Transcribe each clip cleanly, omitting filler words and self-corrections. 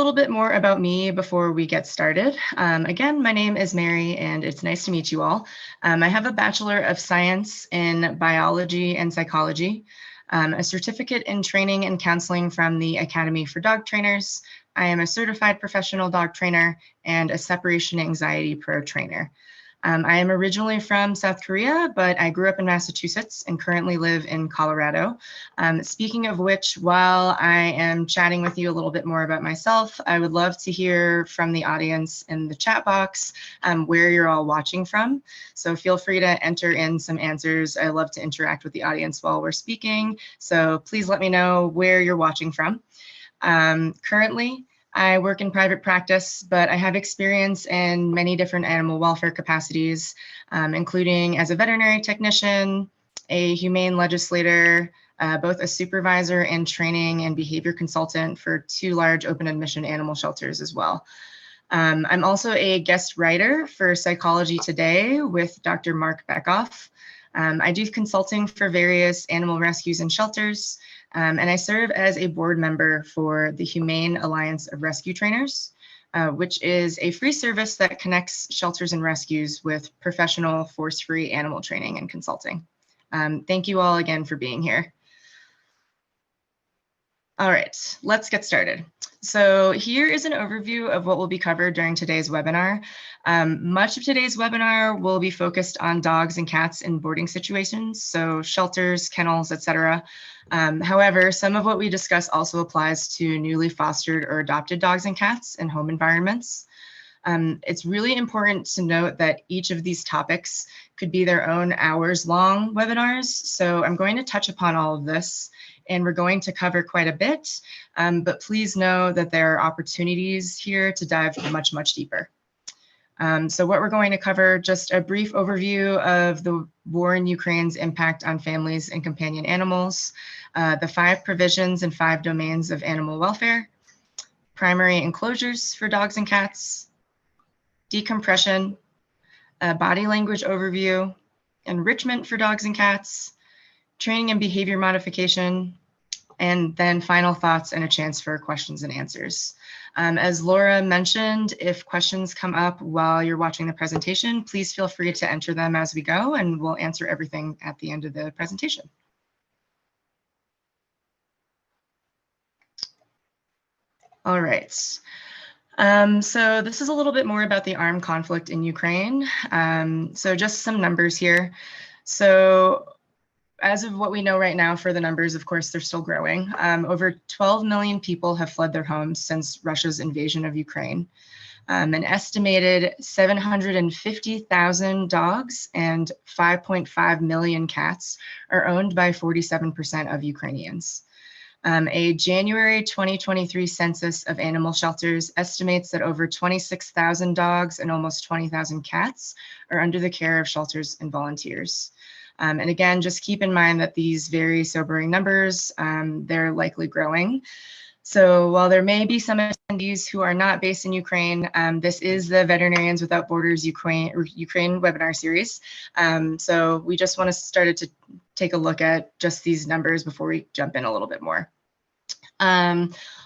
little bit more about me before we get started. Again, my name is Mary, and it's nice to meet you all. I have a Bachelor of Science in Biology and Psychology, a certificate in training and counseling from the Academy for Dog Trainers. I am a certified professional dog trainer and a separation anxiety pro trainer. I am originally from South Korea, but I grew up in Massachusetts and currently live in Colorado. Speaking of which, while I am chatting with you a little bit more about myself, I would love to hear from the audience in the chat box where you're all watching from. So feel free to enter in some answers. I love to interact with the audience while we're speaking. So please let me know where you're watching from. Currently, I work in private practice, but I have experience in many different animal welfare capacities, including as a veterinary technician, a humane legislator, both a supervisor and training and behavior consultant for 2 large open admission animal shelters as well. I'm also a guest writer for Psychology Today with Dr. Mark Beckhoff. I do consulting for various animal rescues and shelters, and I serve as a board member for the Humane Alliance of Rescue Trainers, which is a free service that connects shelters and rescues with professional force-free animal training and consulting. Thank you all again for being here. All right, let's get started. So here is an overview of what will be covered during today's webinar. Much of today's webinar will be focused on dogs and cats in boarding situations, so shelters, kennels, etc. However, some of what we discuss also applies to newly fostered or adopted dogs and cats in home environments. It's really important to note that each of these topics could be their own hours-long webinars, so I'm going to touch upon all of this, and we're going to cover quite a bit, but please know that there are opportunities here to dive much, much deeper. So what we're going to cover, just a brief overview of the war in Ukraine's impact on families and companion animals, the 5 provisions and 5 domains of animal welfare, primary enclosures for dogs and cats, decompression, a body language overview, enrichment for dogs and cats, training and behavior modification, and then final thoughts and a chance for questions and answers. As Laura mentioned, if questions come up while you're watching the presentation, please feel free to enter them as we go, and we'll answer everything at the end of the presentation. All right. So this is a little bit more about the armed conflict in Ukraine. So just some numbers here. So as of what we know right now for the numbers, of course, they're still growing. Over 12 million people have fled their homes since Russia's invasion of Ukraine. An estimated 750,000 dogs and 5.5 million cats are owned by 47% of Ukrainians. A January 2023 census of animal shelters estimates that over 26,000 dogs and almost 20,000 cats are under the care of shelters and volunteers. And again, just keep in mind that these very sobering numbers, they're likely growing. So while there may be some attendees who are not based in Ukraine, this is the Veterinarians Without Borders Ukraine webinar series. So we just want to start to take a look at just these numbers before we jump in a little bit more.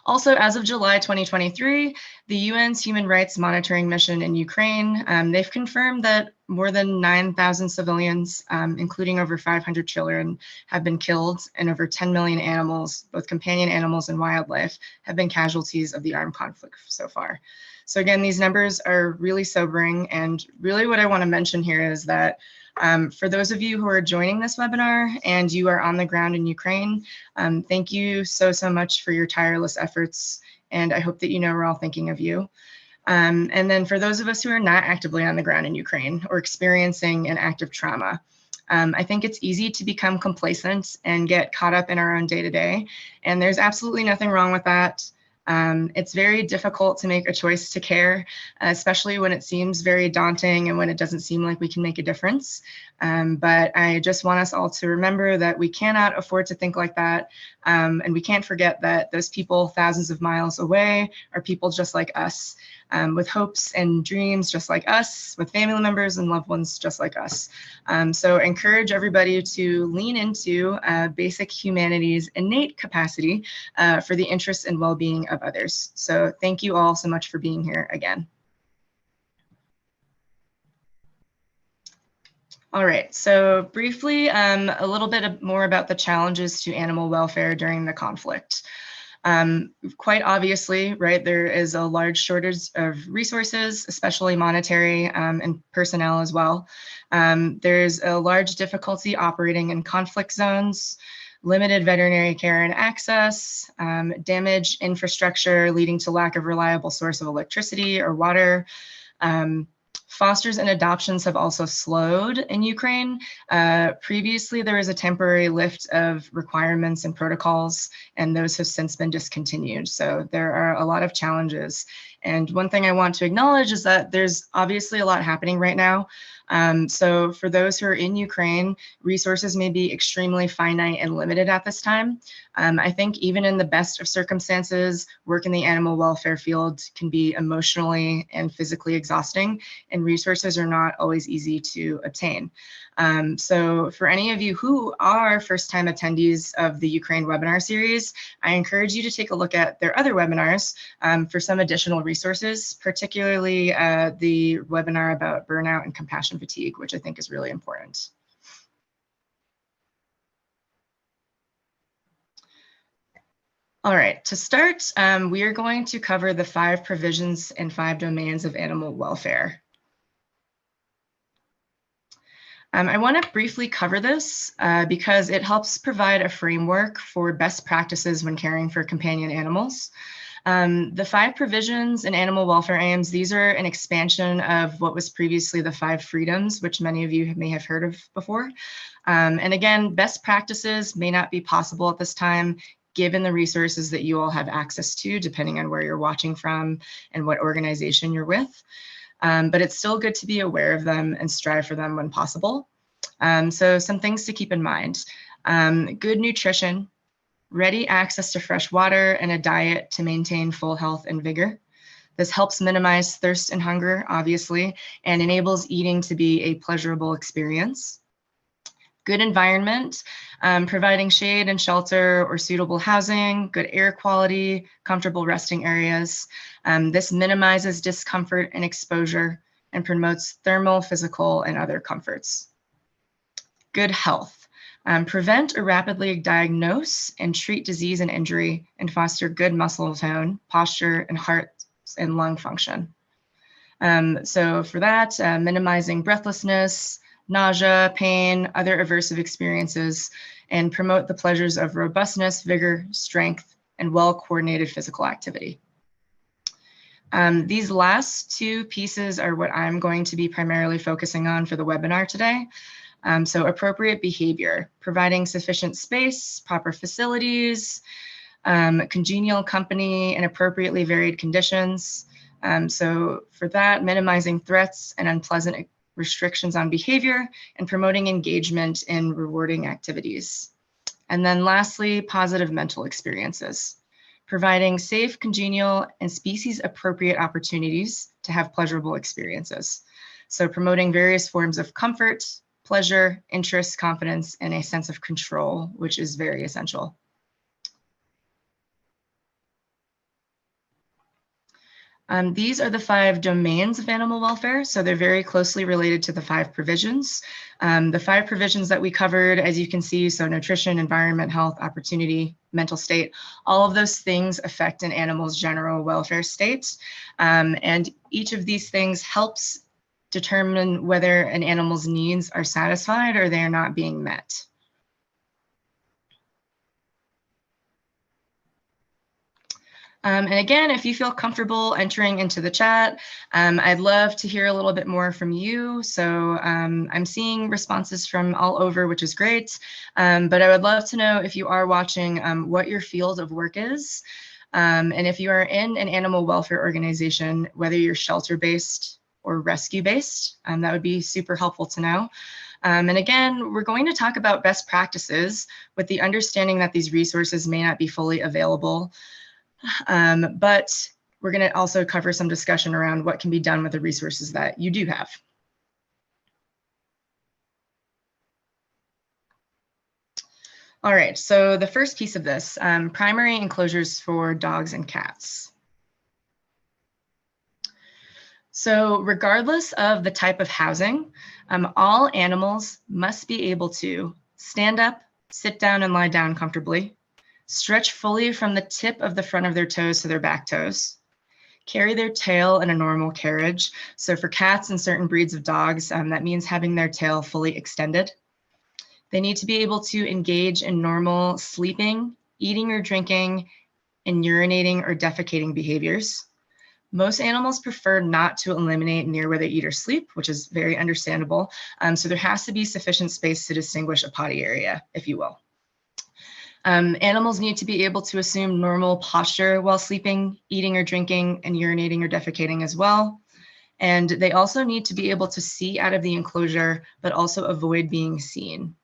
Also, as of July 2023, the UN's Human Rights Monitoring Mission in Ukraine, they've confirmed that more than 9,000 civilians, including over 500 children, have been killed, and over 10 million animals, both companion animals and wildlife, have been casualties of the armed conflict so far. So again, these numbers are really sobering, and really what I want to mention here is that for those of you who are joining this webinar and you are on the ground in Ukraine, thank you so much for your tireless efforts, and I hope that you know we're all thinking of you. And then for those of us who are not actively on the ground in Ukraine or experiencing an active trauma, I think it's easy to become complacent and get caught up in our own day-to-day, and there's absolutely nothing wrong with that. It's very difficult to make a choice to care, especially when it seems very daunting and when it doesn't seem like we can make a difference. But I just want us all to remember that we cannot afford to think like that. And we can't forget that those people thousands of miles away are people just like us. with hopes and dreams just like us, with family members and loved ones just like us. So encourage everybody to lean into basic humanities' innate capacity for the interests and well-being of others. So thank you all so much for being here again. All right, so briefly, a little bit more about the challenges to animal welfare during the conflict. Quite obviously, right, there is a large shortage of resources, especially monetary and personnel as well. There's a large difficulty operating in conflict zones, limited veterinary care and access, damaged infrastructure leading to lack of reliable source of electricity or water. Fosters and adoptions have also slowed in Ukraine. Previously, there was a temporary lift of requirements and protocols, and those have since been discontinued. So there are a lot of challenges. And one thing I want to acknowledge is that there's obviously a lot happening right now. So for those who are in Ukraine, resources may be extremely finite and limited at this time. I think even in the best of circumstances, work in the animal welfare field can be emotionally and physically exhausting, and resources are not always easy to obtain. So for any of you who are first-time attendees of the Ukraine webinar series, I encourage you to take a look at their other webinars for some additional resources, particularly the webinar about burnout and compassion fatigue, which I think is really important. All right, to start, we are going to cover the 5 provisions and 5 domains of animal welfare. I want to briefly cover this because it helps provide a framework for best practices when caring for companion animals. The 5 provisions in animal welfare aims, these are an expansion of what was previously the 5 freedoms, which many of you may have heard of before. And again, best practices may not be possible at this time, given the resources that you all have access to, depending on where you're watching from and what organization you're with. But it's still good to be aware of them and strive for them when possible. So some things to keep in mind. Good nutrition, ready access to fresh water, and a diet to maintain full health and vigor. This helps minimize thirst and hunger, obviously, and enables eating to be a pleasurable experience. Good environment, providing shade and shelter or suitable housing, good air quality, comfortable resting areas. This minimizes discomfort and exposure and promotes thermal, physical, and other comforts. Good health, prevent or rapidly diagnose and treat disease and injury and foster good muscle tone, posture, and heart and lung function. So for that, minimizing breathlessness, nausea, pain, other aversive experiences, and promote the pleasures of robustness, vigor, strength, and well-coordinated physical activity. These last 2 pieces are what I'm going to be primarily focusing on for the webinar today. So appropriate behavior, providing sufficient space, proper facilities, congenial company, and appropriately varied conditions. So for that, minimizing threats and unpleasant restrictions on behavior, and promoting engagement in rewarding activities. And then lastly, positive mental experiences, providing safe, congenial, and species-appropriate opportunities to have pleasurable experiences. So promoting various forms of comfort, pleasure, interest, confidence, and a sense of control, which is very essential. These are the 5 domains of animal welfare, so they're very closely related to the 5 provisions. The 5 provisions that we covered, as you can see, so nutrition, environment, health, opportunity, mental state, all of those things affect an animal's general welfare state. And each of these things helps determine whether an animal's needs are satisfied or they are not being met. And again, if you feel comfortable entering into the chat, I'd love to hear a little bit more from you. So I'm seeing responses from all over, which is great. But I would love to know, if you are watching, what your field of work is. And if you are in an animal welfare organization, whether you're shelter-based or rescue-based, that would be super helpful to know. And again, we're going to talk about best practices with the understanding that these resources may not be fully available. But we're going to also cover some discussion around what can be done with the resources that you do have. All right, so the first piece of this, primary enclosures for dogs and cats. So regardless of the type of housing, all animals must be able to stand up, sit down and lie down comfortably, stretch fully from the tip of the front of their toes to their back toes, carry their tail in a normal carriage. So for cats and certain breeds of dogs, that means having their tail fully extended. They need to be able to engage in normal sleeping, eating or drinking, and urinating or defecating behaviors. Most animals prefer not to eliminate near where they eat or sleep, which is very understandable. So there has to be sufficient space to distinguish a potty area, if you will. Animals need to be able to assume normal posture while sleeping, eating or drinking, and urinating or defecating as well. And they also need to be able to see out of the enclosure, but also avoid being seen.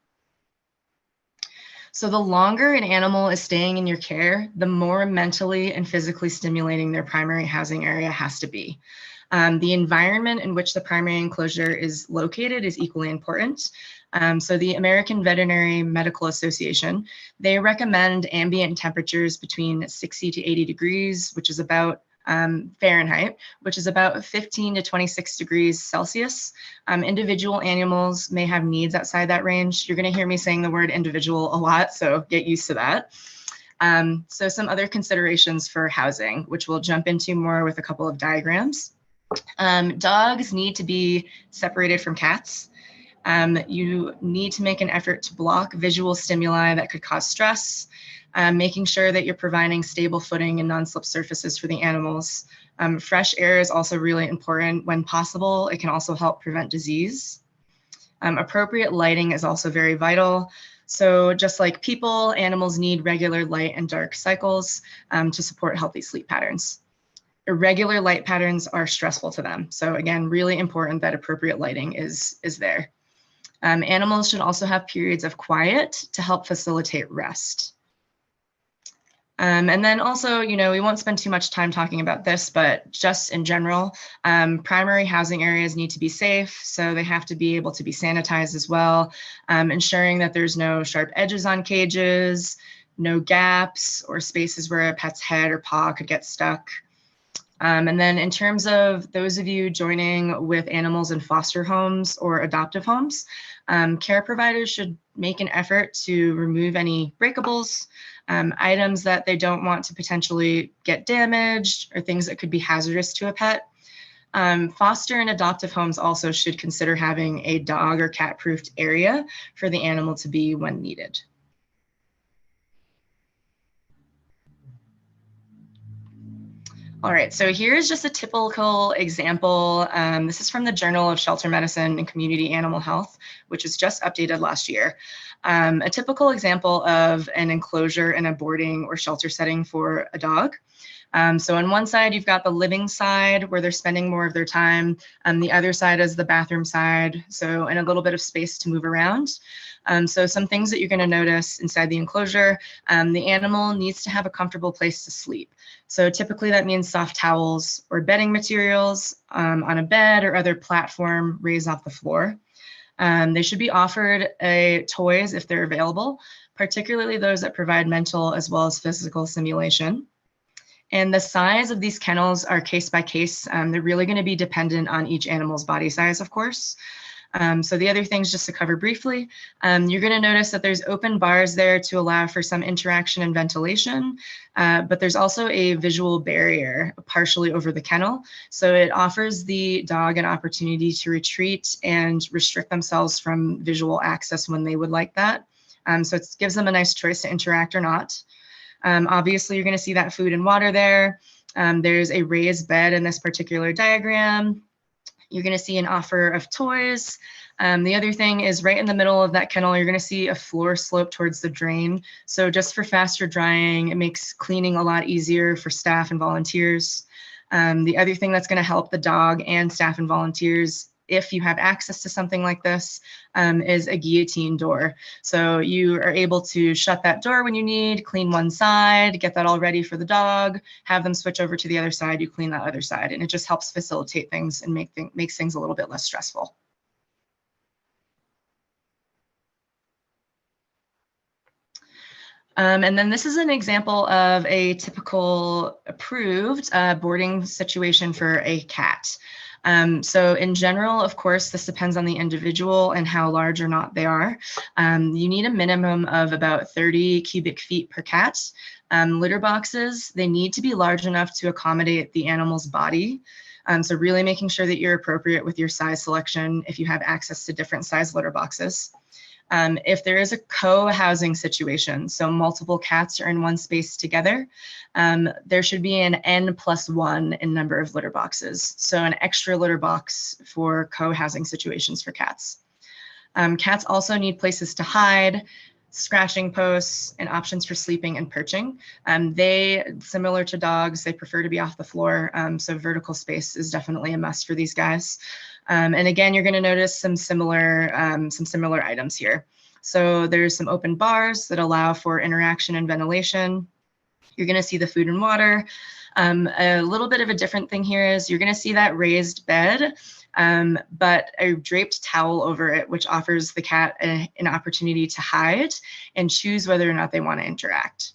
So the longer an animal is staying in your care, the more mentally and physically stimulating their primary housing area has to be. The environment in which the primary enclosure is located is equally important. So the American Veterinary Medical Association, they recommend ambient temperatures between 60 to 80 degrees, which is about Fahrenheit, which is about 15 to 26 degrees Celsius. Individual animals may have needs outside that range. You're going to hear me saying the word individual a lot, so get used to that. So some other considerations for housing, which we'll jump into more with a couple of diagrams. Dogs need to be separated from cats. You need to make an effort to block visual stimuli that could cause stress, making sure that you're providing stable footing and non-slip surfaces for the animals. Fresh air is also really important when possible. It can also help prevent disease. Appropriate lighting is also very vital. So just like people, animals need regular light and dark cycles to support healthy sleep patterns. Irregular light patterns are stressful to them. So again, really important that appropriate lighting is there. Animals should also have periods of quiet to help facilitate rest. And then also, we won't spend too much time talking about this, but just in general, primary housing areas need to be safe. So they have to be able to be sanitized as well, ensuring that there's no sharp edges on cages, no gaps or spaces where a pet's head or paw could get stuck. And then in terms of those of you joining with animals in foster homes or adoptive homes, care providers should make an effort to remove any breakables, items that they don't want to potentially get damaged, or things that could be hazardous to a pet. Foster and adoptive homes also should consider having a dog or cat-proofed area for the animal to be when needed. All right, so here's just a typical example. This is from the Journal of Shelter Medicine and Community Animal Health, which was just updated last year. A typical example of an enclosure in a boarding or shelter setting for a dog. So on one side, you've got the living side where they're spending more of their time. The other side is the bathroom side, so and a little bit of space to move around. So some things that you're going to notice inside the enclosure, the animal needs to have a comfortable place to sleep. So typically that means soft towels or bedding materials on a bed or other platform raised off the floor. They should be offered toys if they're available, particularly those that provide mental as well as physical stimulation. And the size of these kennels are case by case. They're really going to be dependent on each animal's body size, of course. So the other things, just to cover briefly, you're going to notice that there's open bars there to allow for some interaction and ventilation, but there's also a visual barrier partially over the kennel. So it offers the dog an opportunity to retreat and restrict themselves from visual access when they would like that. So it gives them a nice choice to interact or not. Obviously, you're going to see that food and water there. There's a raised bed in this particular diagram. You're going to see an offer of toys. The other thing is right in the middle of that kennel, you're going to see a floor slope towards the drain. So just for faster drying, it makes cleaning a lot easier for staff and volunteers. The other thing that's going to help the dog and staff and volunteers if you have access to something like this, is a guillotine door. So you are able to shut that door when you need, clean one side, get that all ready for the dog, have them switch over to the other side, you clean that other side, and it just helps facilitate things and makes things a little bit less stressful. And then this is an example of a typical approved boarding situation for a cat. So in general, of course, this depends on the individual and how large or not they are. You need a minimum of about 30 cubic feet per cat. Litter boxes, they need to be large enough to accommodate the animal's body. So really making sure that you're appropriate with your size selection if you have access to different size litter boxes. If there is a co-housing situation, so multiple cats are in one space together, there should be an N+1 in number of litter boxes. So an extra litter box for co-housing situations for cats. Cats also need places to hide, scratching posts, and options for sleeping and perching. They, similar to dogs, they prefer to be off the floor, so vertical space is definitely a must for these guys. And again, you're going to notice some similar items here. So there's some open bars that allow for interaction and ventilation. You're going to see the food and water. A little bit of a different thing here is you're going to see that raised bed, but a draped towel over it, which offers the cat an opportunity to hide and choose whether or not they want to interact.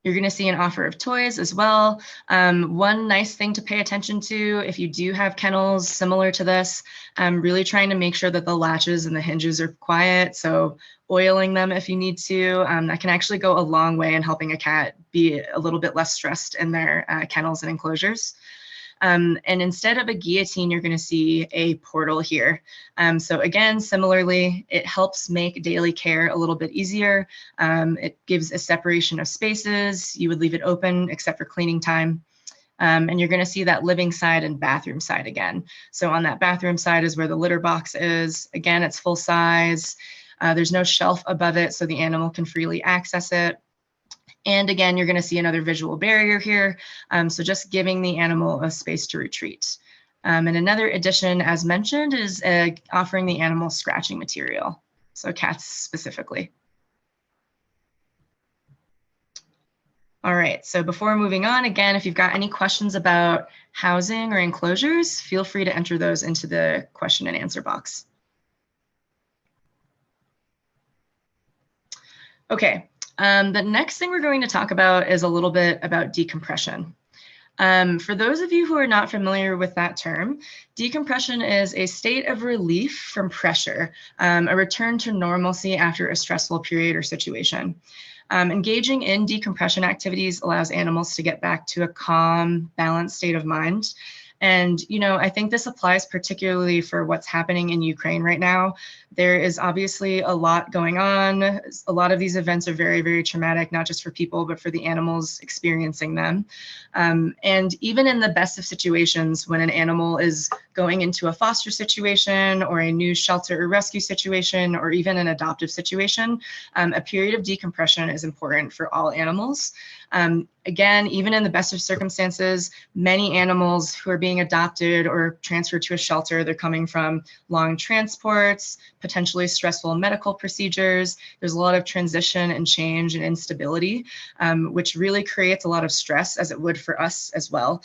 You're going to see an offer of toys as well. One nice thing to pay attention to if you do have kennels similar to this, really trying to make sure that the latches and the hinges are quiet. So oiling them if you need to, that can actually go a long way in helping a cat be a little bit less stressed in their kennels and enclosures. And instead of a guillotine, you're going to see a portal here. So again, similarly, it helps make daily care a little bit easier. It gives a separation of spaces. You would leave it open except for cleaning time. And you're going to see that living side and bathroom side again. So on that bathroom side is where the litter box is. Again, it's full size. There's no shelf above it, so the animal can freely access it. And again, you're going to see another visual barrier here. So just giving the animal a space to retreat. And another addition, as mentioned, is offering the animal scratching material. So cats specifically. All right, so before moving on, again, if you've got any questions about housing or enclosures, feel free to enter those into the question and answer box. Okay. The next thing we're going to talk about is a little bit about decompression. For those of you who are not familiar with that term, decompression is a state of relief from pressure, a return to normalcy after a stressful period or situation. Engaging in decompression activities allows animals to get back to a calm, balanced state of mind. And, you know, I think this applies particularly for what's happening in Ukraine right now. There is obviously a lot going on. A lot of these events are very, very traumatic, not just for people, but for the animals experiencing them. And even in the best of situations, when an animal is going into a foster situation or a new shelter or rescue situation, or even an adoptive situation, a period of decompression is important for all animals. Again, even in the best of circumstances, many animals who are being adopted or transferred to a shelter, they're coming from long transports, potentially stressful medical procedures. There's a lot of transition and change and instability, which really creates a lot of stress, as it would for us as well.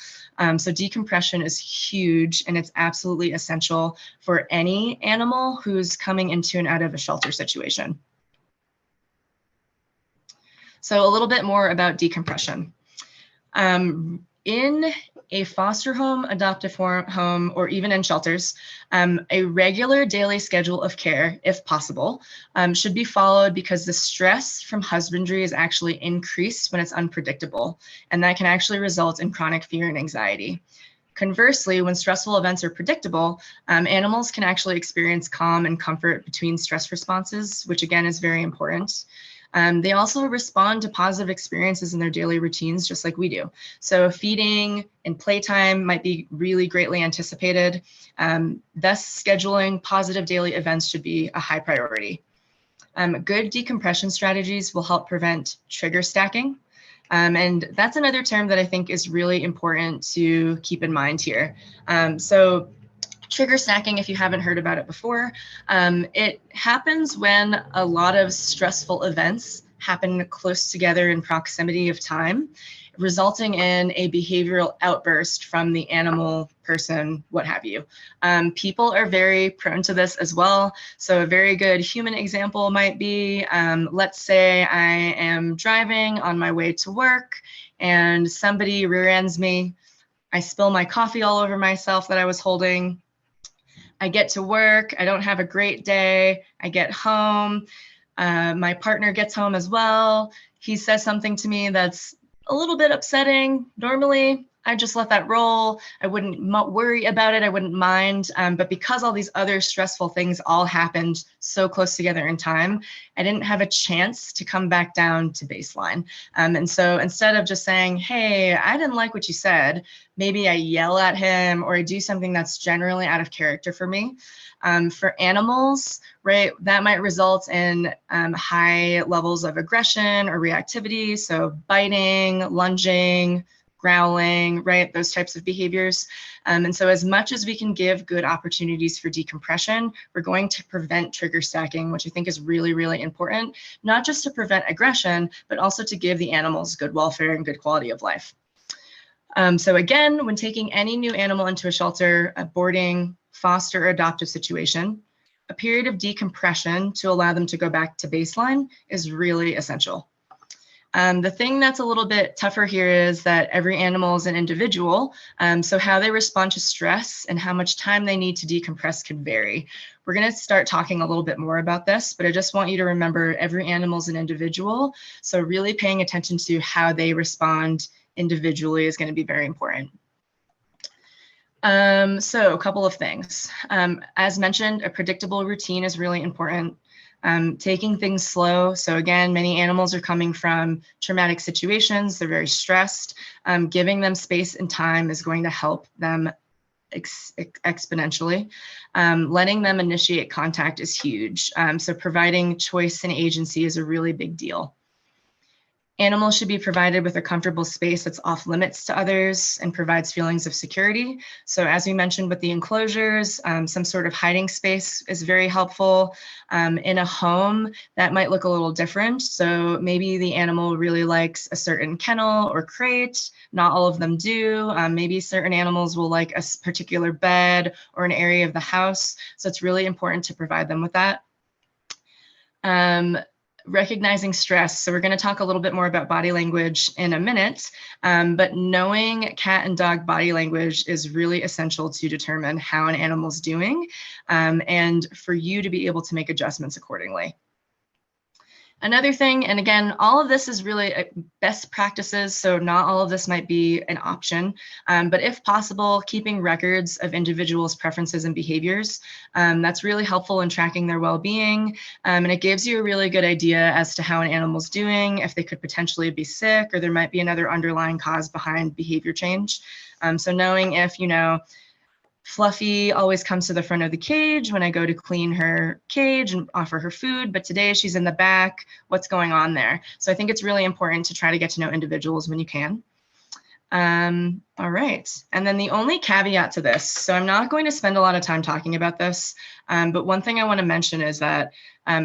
So decompression is huge, and it's absolutely essential for any animal who's coming into and out of a shelter situation. So a little bit more about decompression. In a foster home, adoptive home, or even in shelters, a regular daily schedule of care, if possible, should be followed, because the stress from husbandry is actually increased when it's unpredictable, and that can actually result in chronic fear and anxiety. Conversely, when stressful events are predictable, animals can actually experience calm and comfort between stress responses, which again is very important. They also respond to positive experiences in their daily routines, just like we do. So feeding and playtime might be really greatly anticipated. Thus, scheduling positive daily events should be a high priority. Good decompression strategies will help prevent trigger stacking. And that's another term that I think is really important to keep in mind here. So Trigger snacking, if you haven't heard about it before, it happens when a lot of stressful events happen close together in proximity of time, resulting in a behavioral outburst from the animal, person, what have you. People are very prone to this as well. So a very good human example might be, let's say I am driving on my way to work and somebody rear ends me. I spill my coffee all over myself that I was holding. I get to work, I don't have a great day, I get home, my partner gets home as well. He says something to me that's a little bit upsetting. Normally, I just let that roll. I wouldn't worry about it. I wouldn't mind. But because all these other stressful things all happened so close together in time, I didn't have a chance to come back down to baseline. And so instead of just saying, hey, I didn't like what you said, maybe I yell at him or I do something that's generally out of character for me. For animals, right, that might result in high levels of aggression or reactivity. So biting, lunging, growling, right, those types of behaviors. And so as much as we can give good opportunities for decompression, we're going to prevent trigger stacking, which I think is really, really important, not just to prevent aggression, but also to give the animals good welfare and good quality of life. So again, when taking any new animal into a shelter, a boarding, foster, or adoptive situation, a period of decompression to allow them to go back to baseline is really essential. The thing that's a little bit tougher here is that every animal is an individual, so how they respond to stress and how much time they need to decompress can vary. We're going to start talking a little bit more about this, but I just want you to remember every animal is an individual, so really paying attention to how they respond individually is going to be very important. So a couple of things. As mentioned, a predictable routine is really important. Taking things slow. So again, many animals are coming from traumatic situations. They're very stressed. Giving them space and time is going to help them exponentially. Letting them initiate contact is huge. So providing choice and agency is a really big deal. Animals should be provided with a comfortable space that's off limits to others and provides feelings of security. So as we mentioned with the enclosures, some sort of hiding space is very helpful. In a home, that might look a little different. So maybe the animal really likes a certain kennel or crate. Not all of them do. Maybe certain animals will like a particular bed or an area of the house. So it's really important to provide them with that. Recognizing stress. So we're going to talk a little bit more about body language in a minute, but knowing cat and dog body language is really essential to determine how an animal's doing, and for you to be able to make adjustments accordingly. Another thing, and again, all of this is really best practices, so not all of this might be an option, but if possible, keeping records of individuals' preferences and behaviors. That's really helpful in tracking their well-being, and it gives you a really good idea as to how an animal's doing, if they could potentially be sick, or there might be another underlying cause behind behavior change. So knowing if, you know, Fluffy always comes to the front of the cage when I go to clean her cage and offer her food, but today she's in the back. What's going on there? So I think it's really important to try to get to know individuals when you can. All right, and then the only caveat to this, so I'm not going to spend a lot of time talking about this, but one thing I want to mention is that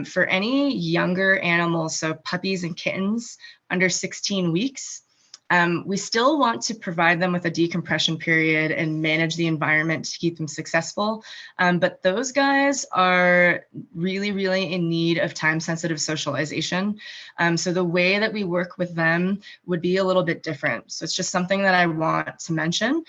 for any younger animals, so puppies and kittens under 16 weeks, we still want to provide them with a decompression period and manage the environment to keep them successful. But those guys are really, really in need of time-sensitive socialization. So the way that we work with them would be a little bit different. So it's just something that I want to mention.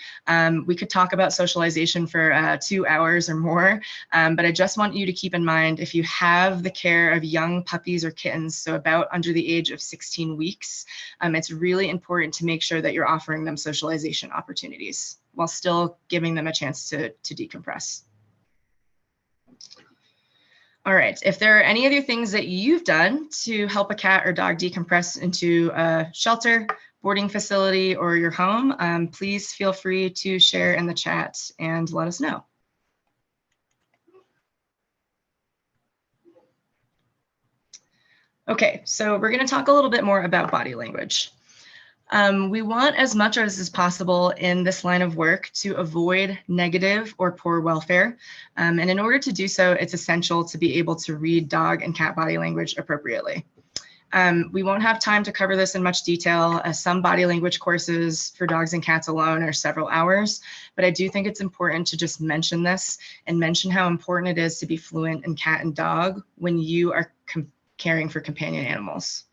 We could talk about socialization for 2 hours or more, but I just want you to keep in mind, if you have the care of young puppies or kittens, so about under the age of 16 weeks, it's really important to make sure that you're offering them socialization opportunities while still giving them a chance to decompress. All right, if there are any other things that you've done to help a cat or dog decompress into a shelter, boarding facility, or your home, please feel free to share in the chat and let us know. Okay, so we're going to talk a little bit more about body language. We want as much as is possible in this line of work to avoid negative or poor welfare. And in order to do so, it's essential to be able to read dog and cat body language appropriately. We won't have time to cover this in much detail, as some body language courses for dogs and cats alone are several hours, but I do think it's important to just mention this and mention how important it is to be fluent in cat and dog when you are caring for companion animals.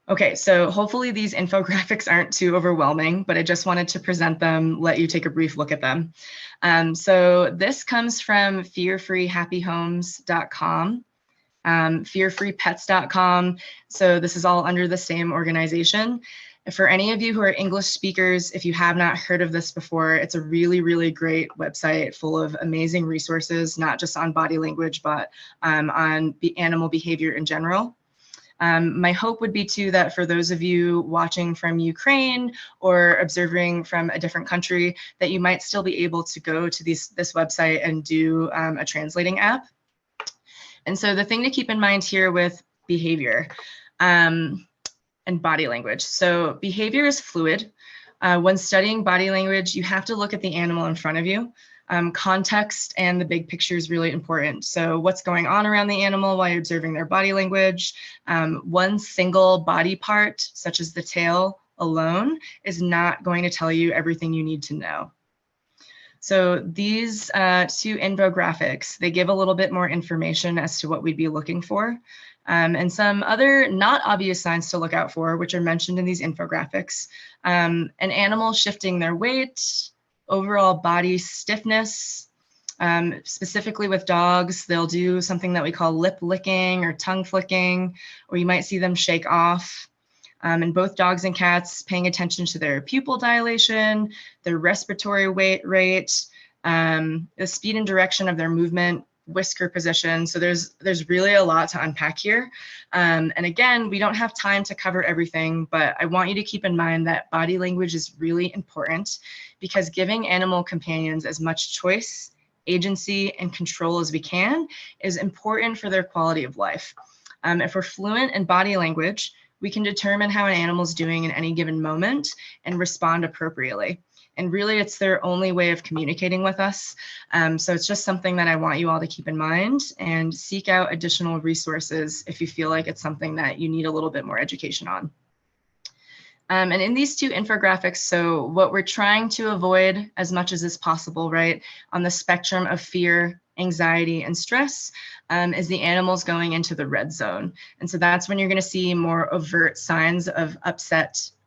Okay, so hopefully these infographics aren't too overwhelming, but I just wanted to present them, let you take a brief look at them. So this comes from fearfreehappyhomes.com, fearfreepets.com. So this is all under the same organization. For any of you who are English speakers, if you have not heard of this before, it's a really, really great website full of amazing resources, not just on body language, but on animal behavior in general. My hope would be too that for those of you watching from Ukraine or observing from a different country, that you might still be able to go to this website and do a translating app. And so the thing to keep in mind here with behavior and body language. So behavior is fluid. When studying body language, you have to look at the animal in front of you. Context and the big picture is really important. So what's going on around the animal while you're observing their body language. One single body part, such as the tail alone, is not going to tell you everything you need to know. So these two infographics, they give a little bit more information as to what we'd be looking for. And some other not obvious signs to look out for, which are mentioned in these infographics. An animal shifting their weight, overall body stiffness. Specifically with dogs, they'll do something that we call lip licking or tongue flicking, or you might see them shake off. In both dogs and cats, paying attention to their pupil dilation, their respiratory rate, the speed and direction of their movement, whisker position. So there's really a lot to unpack here. And again, we don't have time to cover everything, but I want you to keep in mind that body language is really important because giving animal companions as much choice, agency, and control as we can is important for their quality of life. If we're fluent in body language, we can determine how an animal is doing in any given moment and respond appropriately. And really, it's their only way of communicating with us. So it's just something that I want you all to keep in mind and seek out additional resources if you feel like it's something that you need a little bit more education on. And in these two infographics, so what we're trying to avoid as much as is possible, right, on the spectrum of fear, anxiety, and stress is the animals going into the red zone. And so that's when you're going to see more overt signs of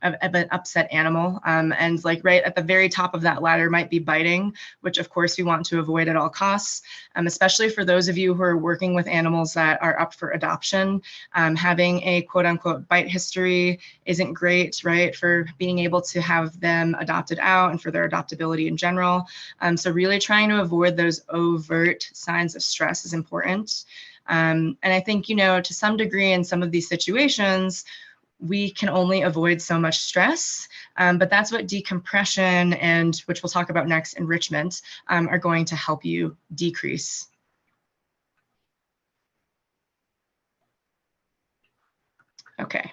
an upset animal. And like right at the very top of that ladder might be biting, which of course we want to avoid at all costs, especially for those of you who are working with animals that are up for adoption. Having a quote unquote bite history isn't great, right, for being able to have them adopted out and for their adoptability in general. So really trying to avoid those overt signs of stress is important. And I think, you know, to some degree in some of these situations, we can only avoid so much stress, but that's what decompression and, which we'll talk about next, enrichment, are going to help you decrease. Okay,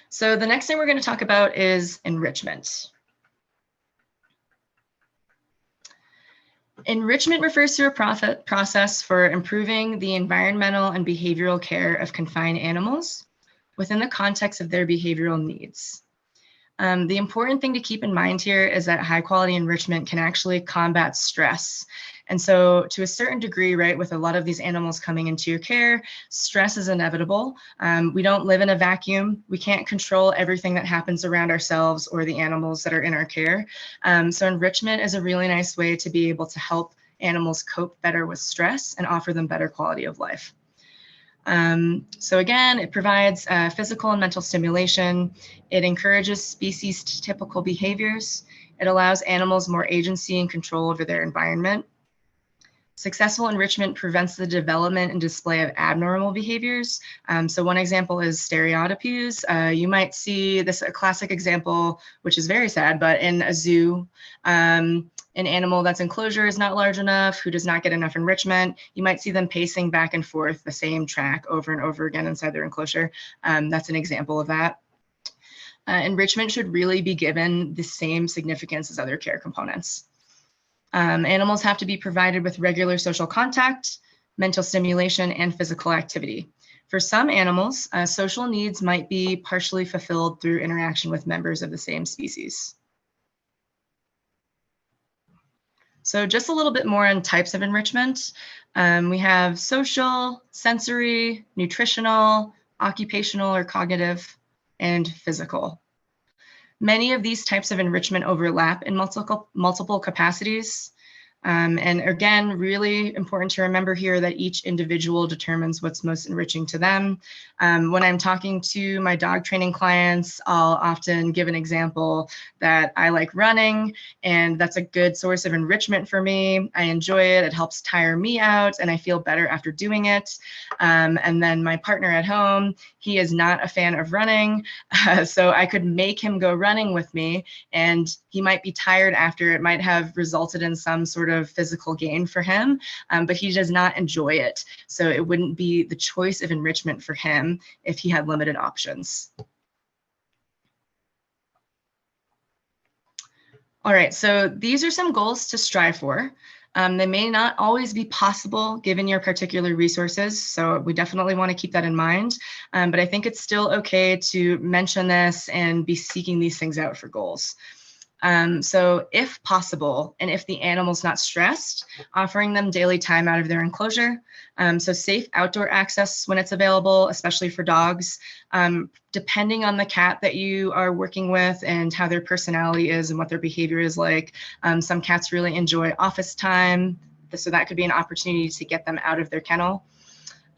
so the next thing we're going to talk about is enrichment. Enrichment refers to a process for improving the environmental and behavioral care of confined animals within the context of their behavioral needs. The important thing to keep in mind here is that high quality enrichment can actually combat stress. And so to a certain degree, right, with a lot of these animals coming into your care, stress is inevitable. We don't live in a vacuum. We can't control everything that happens around ourselves or the animals that are in our care. So enrichment is a really nice way to be able to help animals cope better with stress and offer them better quality of life. So again, it provides physical and mental stimulation. It encourages species typical behaviors. It allows animals more agency and control over their environment. Successful enrichment prevents the development and display of abnormal behaviors. So one example is stereotypies. You might see this, a classic example, which is very sad, but in a zoo, an animal that's enclosure is not large enough, who does not get enough enrichment, you might see them pacing back and forth the same track over and over again inside their enclosure. That's an example of that. Enrichment should really be given the same significance as other care components. Animals have to be provided with regular social contact, mental stimulation, and physical activity. For some animals, social needs might be partially fulfilled through interaction with members of the same species. So just a little bit more on types of enrichment. We have social, sensory, nutritional, occupational or cognitive, and physical. Many of these types of enrichment overlap in multiple capacities. And again, really important to remember here that each individual determines what's most enriching to them. When I'm talking to my dog training clients, I'll often give an example that I like running, and that's a good source of enrichment for me. I enjoy it, it helps tire me out, and I feel better after doing it. And then my partner at home, he is not a fan of running, so I could make him go running with me, and he might be tired after. It might have resulted in some sort of physical gain for him, but he does not enjoy it. So it wouldn't be the choice of enrichment for him if he had limited options. All right, so these are some goals to strive for. They may not always be possible given your particular resources, so we definitely want to keep that in mind. But I think it's still okay to mention this and be seeking these things out for goals. So if possible, and if the animal's not stressed, offering them daily time out of their enclosure. So safe outdoor access when it's available, especially for dogs. Depending on the cat that you are working with and how their personality is and what their behavior is like, some cats really enjoy office time. So that could be an opportunity to get them out of their kennel.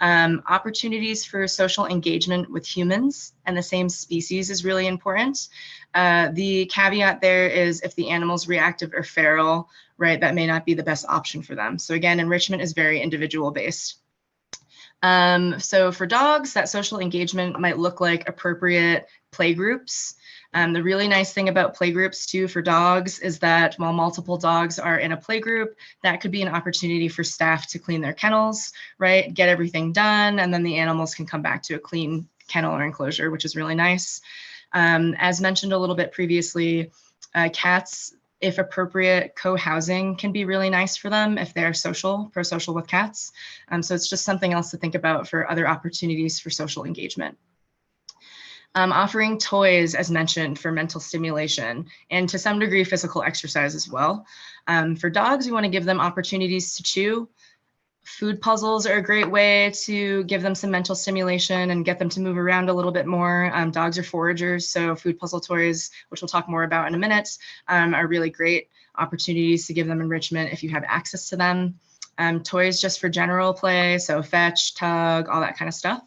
Opportunities for social engagement with humans and the same species is really important. The caveat there is if the animal's reactive or feral, right, that may not be the best option for them. So again, enrichment is very individual based. So for dogs, that social engagement might look like appropriate play groups. The really nice thing about play groups too for dogs is that while multiple dogs are in a play group, that could be an opportunity for staff to clean their kennels, right? Get everything done, and then the animals can come back to a clean kennel or enclosure, which is really nice. As mentioned a little bit previously, cats, if appropriate, co-housing can be really nice for them if they're pro-social with cats. So it's just something else to think about for other opportunities for social engagement. Offering toys, as mentioned, for mental stimulation and to some degree physical exercise as well. For dogs, we want to give them opportunities to chew. Food puzzles are a great way to give them some mental stimulation and get them to move around a little bit more. Dogs are foragers, so food puzzle toys, which we'll talk more about in a minute, are really great opportunities to give them enrichment if you have access to them. Toys just for general play, so fetch, tug, all that kind of stuff.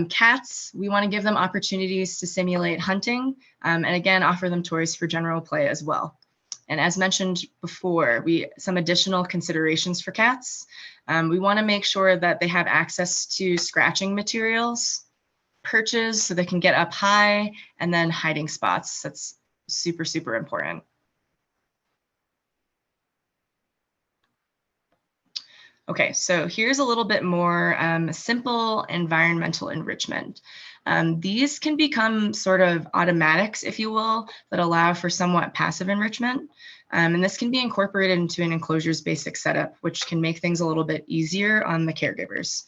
Cats, we want to give them opportunities to simulate hunting, and again, offer them toys for general play as well. And as mentioned before, some additional considerations for cats. We want to make sure that they have access to scratching materials, perches so they can get up high, and then hiding spots. That's super, super important. Okay, so here's a little bit more simple environmental enrichment. These can become sort of automatics, if you will, that allow for somewhat passive enrichment. And this can be incorporated into an enclosure's basic setup, which can make things a little bit easier on the caregivers.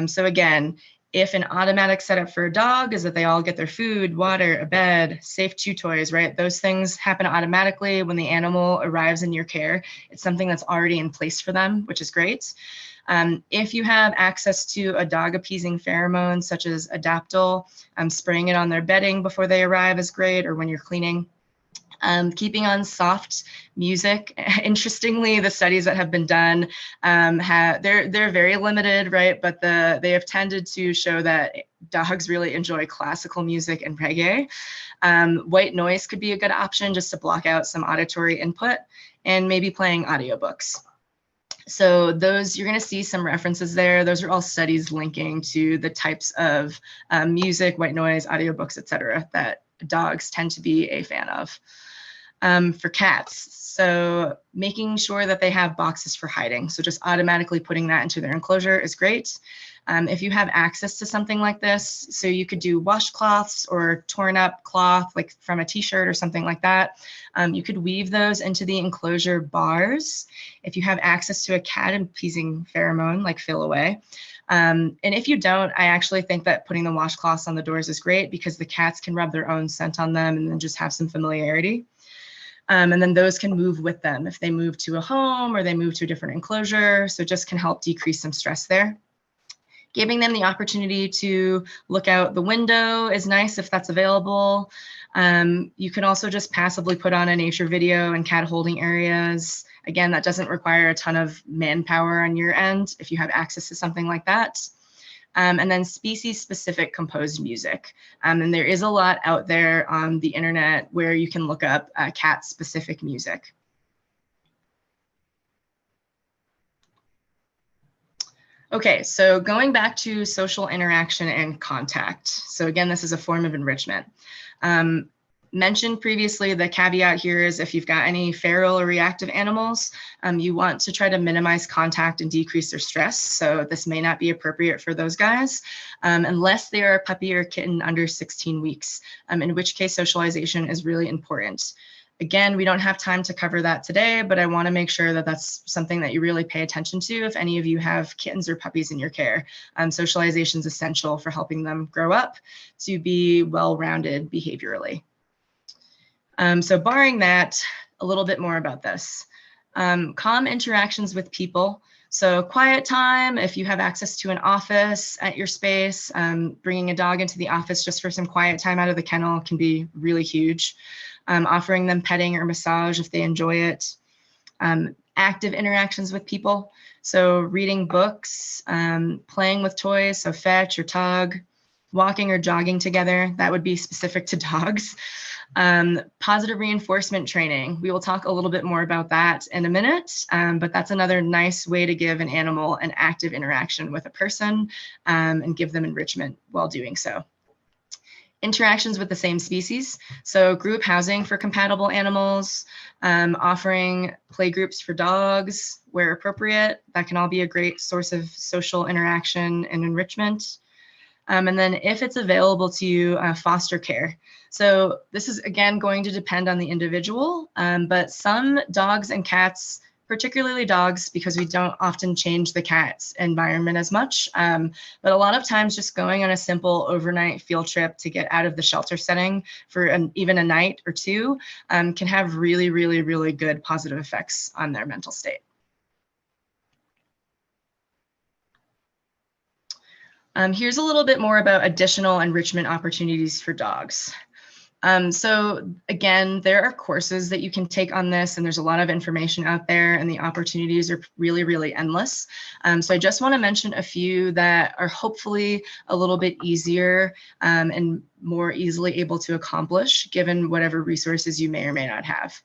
So again, if an automatic setup for a dog is that they all get their food, water, a bed, safe chew toys, right? Those things happen automatically when the animal arrives in your care. It's something that's already in place for them, which is great. If you have access to a dog appeasing pheromone, such as Adaptil, spraying it on their bedding before they arrive is great, or when you're cleaning. Keeping on soft music. Interestingly, the studies that have been done, they're very limited, right? But they have tended to show that dogs really enjoy classical music and reggae. White noise could be a good option just to block out some auditory input, and maybe playing audiobooks. So those, you're going to see some references there. Those are all studies linking to the types of music, white noise, audiobooks, etc., that dogs tend to be a fan of. For cats, So making sure that they have boxes for hiding. So just automatically putting that into their enclosure is great. If you have access to something like this, so you could do washcloths or torn up cloth, like from a t-shirt or something like that. You could weave those into the enclosure bars. If you have access to a cat appeasing pheromone, like Fill Away. And if you don't, I actually think that putting the washcloths on the doors is great because the cats can rub their own scent on them and then just have some familiarity. And then those can move with them if they move to a home or they move to a different enclosure. So it just can help decrease some stress there. Giving them the opportunity to look out the window is nice if that's available. You can also just passively put on a nature video in cat holding areas. Again, that doesn't require a ton of manpower on your end if you have access to something like that. And then species-specific composed music. And there is a lot out there on the internet where you can look up cat-specific music. Okay, so going back to social interaction and contact. So again, this is a form of enrichment. Mentioned previously, the caveat here is if you've got any feral or reactive animals, you want to try to minimize contact and decrease their stress. So this may not be appropriate for those guys unless they are a puppy or kitten under 16 weeks, in which case socialization is really important. Again, we don't have time to cover that today, but I want to make sure that that's something that you really pay attention to if any of you have kittens or puppies in your care. Socialization is essential for helping them grow up to be well-rounded behaviorally. So barring that, a little bit more about this. Calm interactions with people. So quiet time, if you have access to an office at your space, bringing a dog into the office just for some quiet time out of the kennel can be really huge. Offering them petting or massage if they enjoy it. Active interactions with people. So reading books, playing with toys, so fetch or tug, walking or jogging together, that would be specific to dogs. Positive reinforcement training. We will talk a little bit more about that in a minute, but that's another nice way to give an animal an active interaction with a person and give them enrichment while doing so. Interactions with the same species. So group housing for compatible animals, offering play groups for dogs where appropriate. That can all be a great source of social interaction and enrichment. And then if it's available to you, foster care. So this is, again, going to depend on the individual, but some dogs and cats, particularly dogs, because we don't often change the cat's environment as much, but a lot of times just going on a simple overnight field trip to get out of the shelter setting for even a night or two can have really, really, really good positive effects on their mental state. Here's a little bit more about additional enrichment opportunities for dogs. So again, there are courses that you can take on this, and there's a lot of information out there, and the opportunities are really, really endless. So I just want to mention a few that are hopefully a little bit easier and more easily able to accomplish given whatever resources you may or may not have.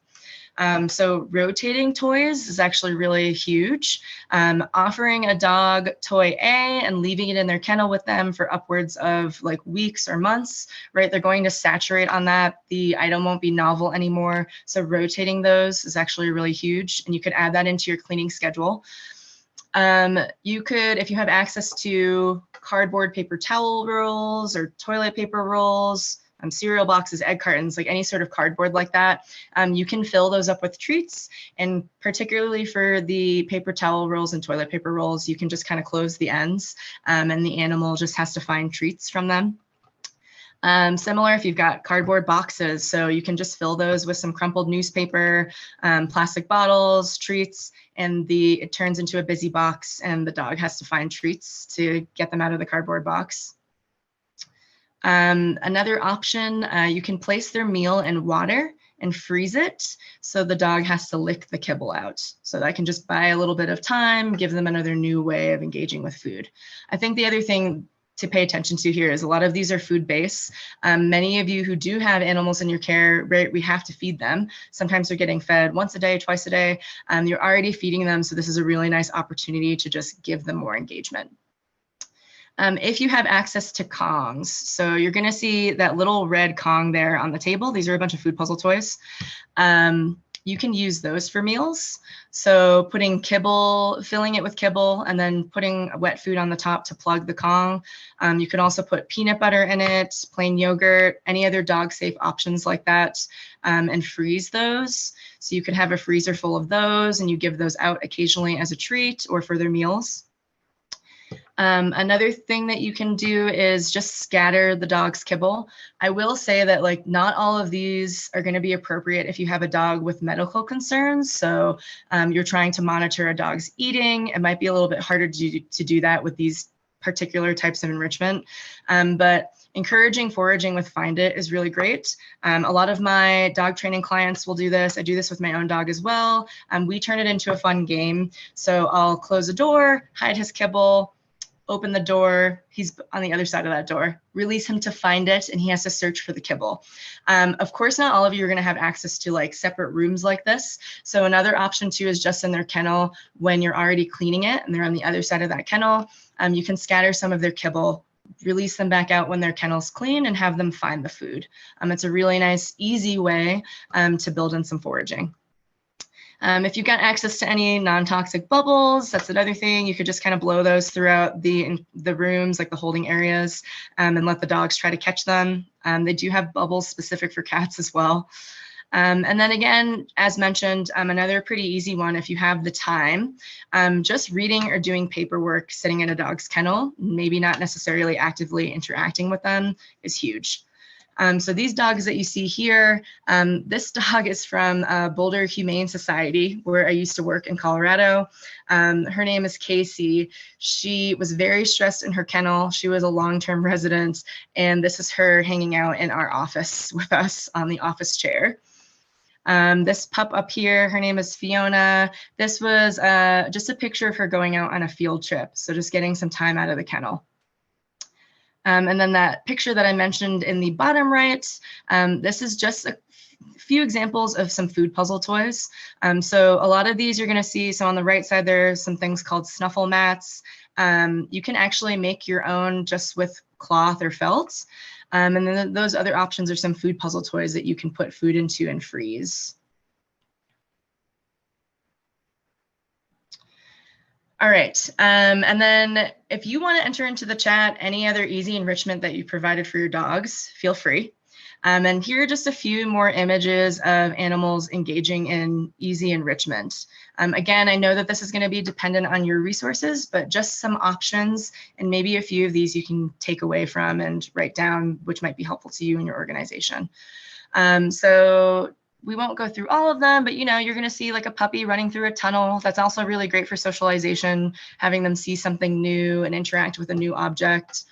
So rotating toys is actually really huge. Offering a dog toy A and leaving it in their kennel with them for upwards of like weeks or months, right? They're going to saturate on that. The item won't be novel anymore. So rotating those is actually really huge. And you could add that into your cleaning schedule. You could, if you have access to cardboard paper towel rolls or toilet paper rolls, cereal boxes, egg cartons, like any sort of cardboard like that, you can fill those up with treats. And particularly for the paper towel rolls and toilet paper rolls, you can just kind of close the ends and the animal just has to find treats from them. Similar if you've got cardboard boxes, so you can just fill those with some crumpled newspaper, plastic bottles, treats, and it turns into a busy box and the dog has to find treats to get them out of the cardboard box. Another option, you can place their meal in water and freeze it so the dog has to lick the kibble out. So that can just buy a little bit of time, give them another new way of engaging with food. I think the other thing to pay attention to here is a lot of these are food-based. Many of you who do have animals in your care, right, we have to feed them. Sometimes they're getting fed once a day, twice a day. You're already feeding them, so this is a really nice opportunity to just give them more engagement. If you have access to Kongs, so you're going to see that little red Kong there on the table. These are a bunch of food puzzle toys. you can use those for meals. So putting kibble, filling it with kibble, and then putting wet food on the top to plug the Kong. You can also put peanut butter in it, plain yogurt, any other dog safe options like that, and freeze those. So you could have a freezer full of those and you give those out occasionally as a treat or for their meals. Another thing that you can do is just scatter the dog's kibble. I will say that like not all of these are going to be appropriate if you have a dog with medical concerns. So you're trying to monitor a dog's eating. It might be a little bit harder to do that with these particular types of enrichment. But encouraging foraging with Find It is really great. A lot of my dog training clients will do this. I do this with my own dog as well. We turn it into a fun game. So I'll close a door, hide his kibble, open the door, he's on the other side of that door, release him to find it, and he has to search for the kibble. Of course, not all of you are gonna have access to like separate rooms like this. So another option too is just in their kennel when you're already cleaning it and they're on the other side of that kennel, you can scatter some of their kibble, release them back out when their kennel's clean and have them find the food. It's a really nice, easy way to build in some foraging. If you've got access to any non-toxic bubbles, that's another thing. You could just kind of blow those throughout the rooms, like the holding areas, and let the dogs try to catch them. They do have bubbles specific for cats as well. And then again, as mentioned, another pretty easy one, if you have the time, just reading or doing paperwork sitting in a dog's kennel, maybe not necessarily actively interacting with them, is huge. So these dogs that you see here, this dog is from Boulder Humane Society, where I used to work in Colorado. Her name is Casey. She was very stressed in her kennel. She was a long-term resident, and this is her hanging out in our office with us on the office chair. This pup up here, her name is Fiona. This was just a picture of her going out on a field trip, so just getting some time out of the kennel. And then that picture that I mentioned in the bottom right, this is just a few examples of some food puzzle toys. So a lot of these you're gonna see, so on the right side, there's some things called snuffle mats. You can actually make your own just with cloth or felt. And then those other options are some food puzzle toys that you can put food into and freeze. All right, and then if you want to enter into the chat any other easy enrichment that you provided for your dogs, feel free. And here are just a few more images of animals engaging in easy enrichment. Again, I know that this is going to be dependent on your resources, but just some options, and maybe a few of these you can take away from and write down, which might be helpful to you and your organization. So we won't go through all of them, but you know, you're going to see like a puppy running through a tunnel. That's also really great for socialization, having them see something new and interact with a new object.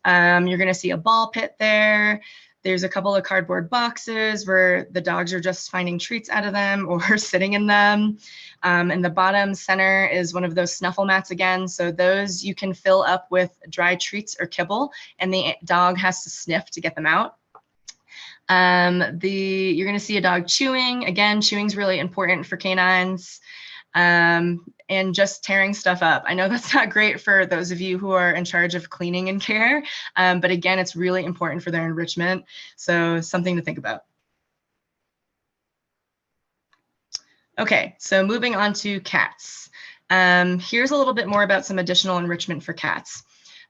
You're going to see a ball pit there. There's a couple of cardboard boxes where the dogs are just finding treats out of them or sitting in them. In the bottom center is one of those snuffle mats again. So those you can fill up with dry treats or kibble, and the dog has to sniff to get them out. You're going to see a dog chewing. Again, chewing is really important for canines, and just tearing stuff up. I know that's not great for those of you who are in charge of cleaning and care, but again, it's really important for their enrichment. So something to think about. Okay, so moving on to cats. Here's a little bit more about some additional enrichment for cats.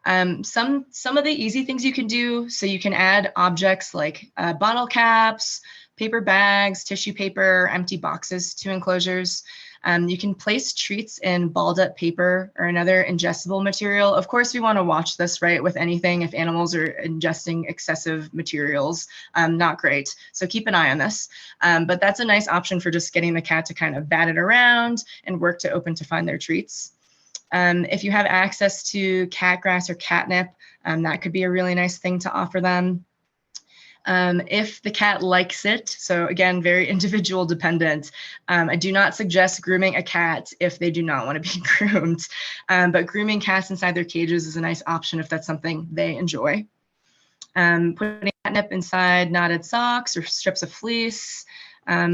Some of the easy things you can do, so you can add objects like bottle caps, paper bags, tissue paper, empty boxes to enclosures. You can place treats in balled up paper or another ingestible material. Of course, we want to watch this, right, with anything if animals are ingesting excessive materials, not great. So keep an eye on this. But that's a nice option for just getting the cat to kind of bat it around and work to open to find their treats. If you have access to cat grass or catnip, that could be a really nice thing to offer them. If the cat likes it, so again, very individual dependent. I do not suggest grooming a cat if they do not want to be groomed, but grooming cats inside their cages is a nice option if that's something they enjoy. Putting catnip inside knotted socks or strips of fleece.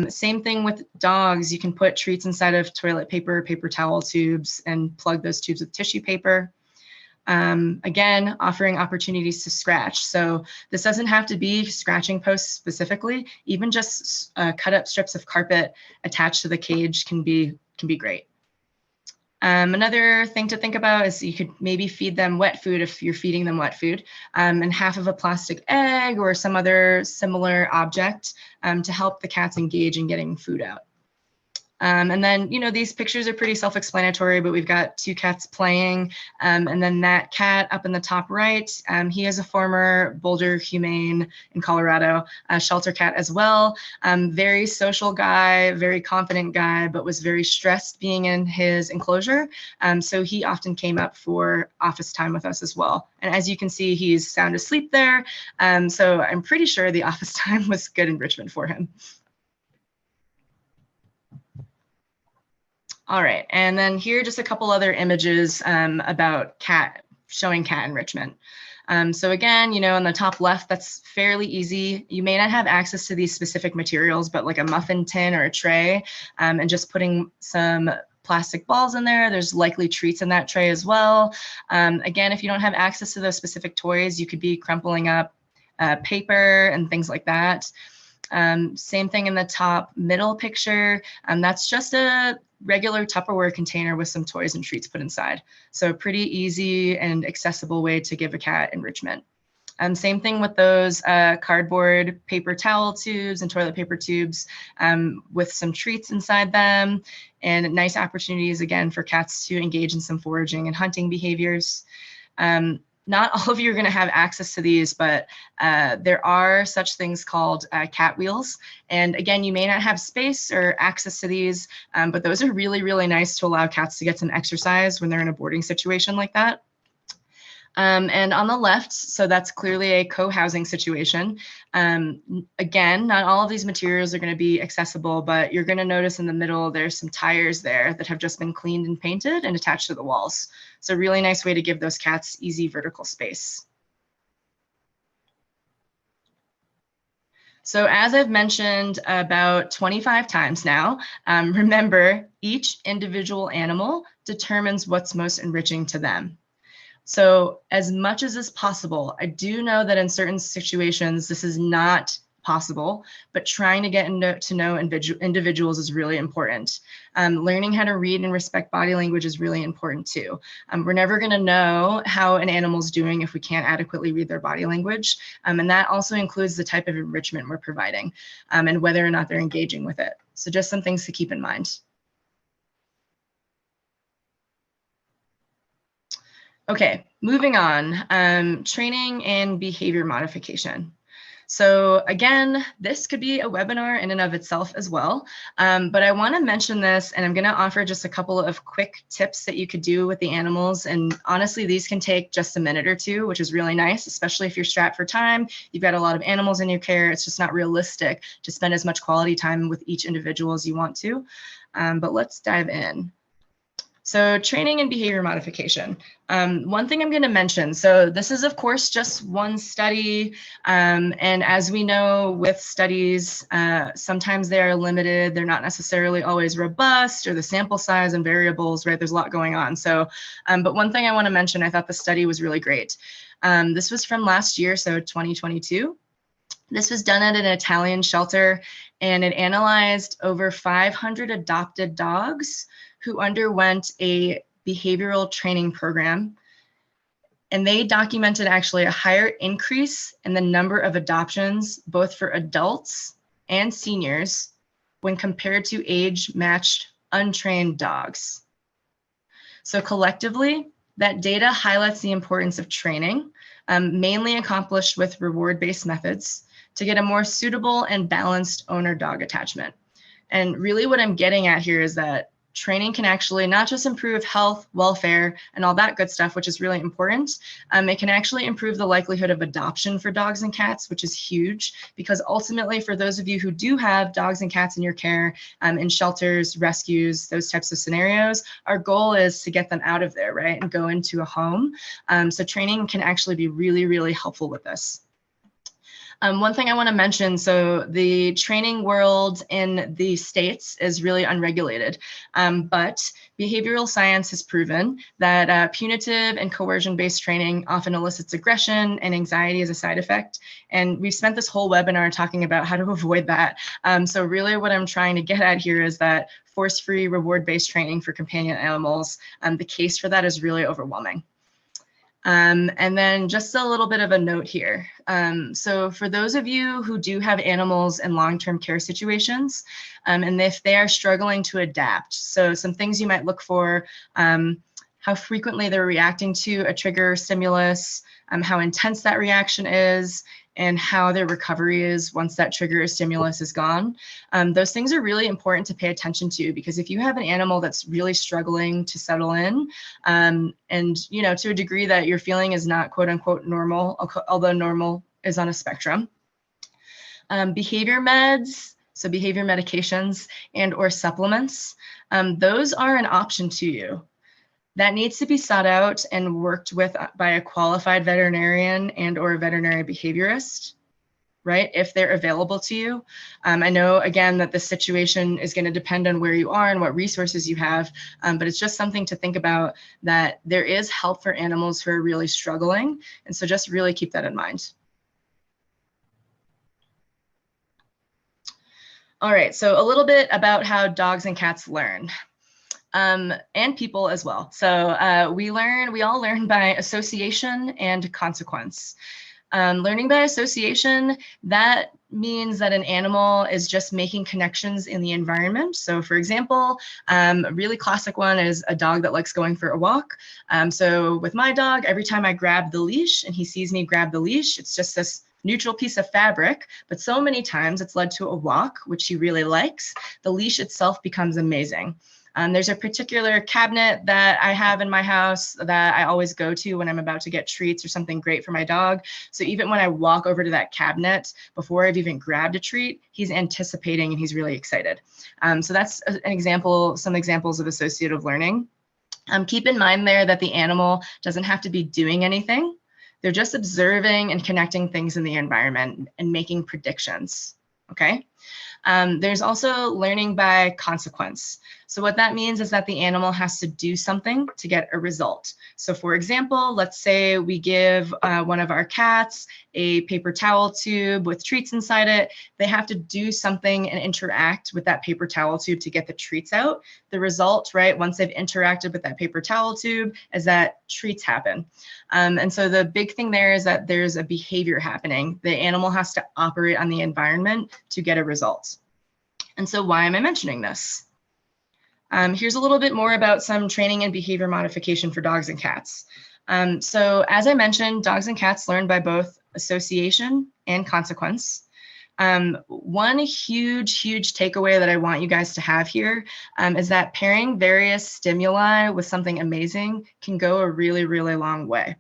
Same thing with dogs. You can put treats inside of toilet paper, paper towel tubes, and plug those tubes with tissue paper. Again, offering opportunities to scratch. So this doesn't have to be scratching posts specifically, even just cut up strips of carpet attached to the cage can be great. Another thing to think about is you could maybe feed them wet food if you're feeding them wet food, and half of a plastic egg or some other similar object to help the cats engage in getting food out. And then, you know, these pictures are pretty self-explanatory, but we've got two cats playing. And then that cat up in the top right, he is a former Boulder Humane in Colorado shelter cat as well. Very social guy, very confident guy, but was very stressed being in his enclosure. So he often came up for office time with us as well. And as you can see, he's sound asleep there. So I'm pretty sure the office time was good enrichment for him. All right, and then here are just a couple other images about showing cat enrichment. So again, you know, on the top left, that's fairly easy. You may not have access to these specific materials, but like a muffin tin or a tray, and just putting some plastic balls in there. There's likely treats in that tray as well. Again, if you don't have access to those specific toys, you could be crumpling up paper and things like that. Same thing in the top middle picture. That's just a regular Tupperware container with some toys and treats put inside. So a pretty easy and accessible way to give a cat enrichment. Same thing with those cardboard paper towel tubes and toilet paper tubes with some treats inside them, and nice opportunities again for cats to engage in some foraging and hunting behaviors. Not all of you are going to have access to these, but there are such things called cat wheels. And again, you may not have space or access to these, but those are really, really nice to allow cats to get some exercise when they're in a boarding situation like that. And on the left, so that's clearly a co-housing situation. Again, not all of these materials are going to be accessible, but you're going to notice in the middle, there's some tires there that have just been cleaned and painted and attached to the walls. So a really nice way to give those cats easy vertical space. So as I've mentioned about 25 times now, remember, each individual animal determines what's most enriching to them. So as much as is possible, I do know that in certain situations, this is not possible, but trying to get to know individuals is really important. Learning how to read and respect body language is really important too. We're never going to know how an animal's doing if we can't adequately read their body language. And that also includes the type of enrichment we're providing and whether or not they're engaging with it. So just some things to keep in mind. Okay, moving on, training and behavior modification. So again, this could be a webinar in and of itself as well, but I want to mention this, and I'm going to offer just a couple of quick tips that you could do with the animals. And honestly, these can take just a minute or two, which is really nice, especially if you're strapped for time. You've got a lot of animals in your care. It's just not realistic to spend as much quality time with each individual as you want to. But let's dive in. So training and behavior modification. One thing I'm going to mention, so this is of course just one study, and as we know with studies, sometimes they are limited, they're not necessarily always robust, or the sample size and variables, right? There's a lot going on. So, but one thing I want to mention, I thought the study was really great. This was from last year, so 2022. This was done at an Italian shelter, and it analyzed over 500 adopted dogs who underwent a behavioral training program. And they documented actually a higher increase in the number of adoptions, both for adults and seniors, when compared to age-matched untrained dogs. So collectively, that data highlights the importance of training, mainly accomplished with reward-based methods, to get a more suitable and balanced owner-dog attachment. And really what I'm getting at here is that training can actually not just improve health, welfare, and all that good stuff, which is really important. It can actually improve the likelihood of adoption for dogs and cats, which is huge, because ultimately for those of you who do have dogs and cats in your care, in shelters, rescues, those types of scenarios, our goal is to get them out of there, right, and go into a home. So training can actually be really, really helpful with this. One thing I want to mention, so the training world in the States is really unregulated, but behavioral science has proven that punitive and coercion-based training often elicits aggression and anxiety as a side effect. And we've spent this whole webinar talking about how to avoid that. So really what I'm trying to get at here is that force-free, reward-based training for companion animals, the case for that is really overwhelming. And then just a little bit of a note here. So for those of you who do have animals in long-term care situations, and if they are struggling to adapt, so some things you might look for, how frequently they're reacting to a trigger stimulus, how intense that reaction is, and how their recovery is once that trigger or stimulus is gone. Those things are really important to pay attention to, because if you have an animal that's really struggling to settle in, and to a degree that your feeling is not quote unquote normal, although normal is on a spectrum, behavior meds, so behavior medications and or supplements, those are an option to you. That needs to be sought out and worked with by a qualified veterinarian and or a veterinary behaviorist, right, if they're available to you. I know, again, that the situation is going to depend on where you are and what resources you have, but it's just something to think about, that there is help for animals who are really struggling. And so just really keep that in mind. All right, so a little bit about how dogs and cats learn. And people as well. So we all learn by association and consequence. Learning by association, that means that an animal is just making connections in the environment. So for example, a really classic one is a dog that likes going for a walk. So with my dog, every time I grab the leash and he sees me grab the leash, it's just this neutral piece of fabric, but so many times it's led to a walk, which he really likes. The leash itself becomes amazing. There's a particular cabinet that I have in my house that I always go to when I'm about to get treats or something great for my dog. So even when I walk over to that cabinet, before I've even grabbed a treat, he's anticipating and he's really excited. So that's an example, some examples of associative learning. Keep in mind there that the animal doesn't have to be doing anything. They're just observing and connecting things in the environment and making predictions, okay? There's also learning by consequence. So what that means is that the animal has to do something to get a result. So for example, let's say we give one of our cats a paper towel tube with treats inside it. They have to do something and interact with that paper towel tube to get the treats out. The result, right, once they've interacted with that paper towel tube, is that treats happen. And so the big thing there is that there's a behavior happening. The animal has to operate on the environment to get a result. And so why am I mentioning this? Here's a little bit more about some training and behavior modification for dogs and cats. So as I mentioned, dogs and cats learn by both association and consequence. One huge takeaway that I want you guys to have here is that pairing various stimuli with something amazing can go a really long way.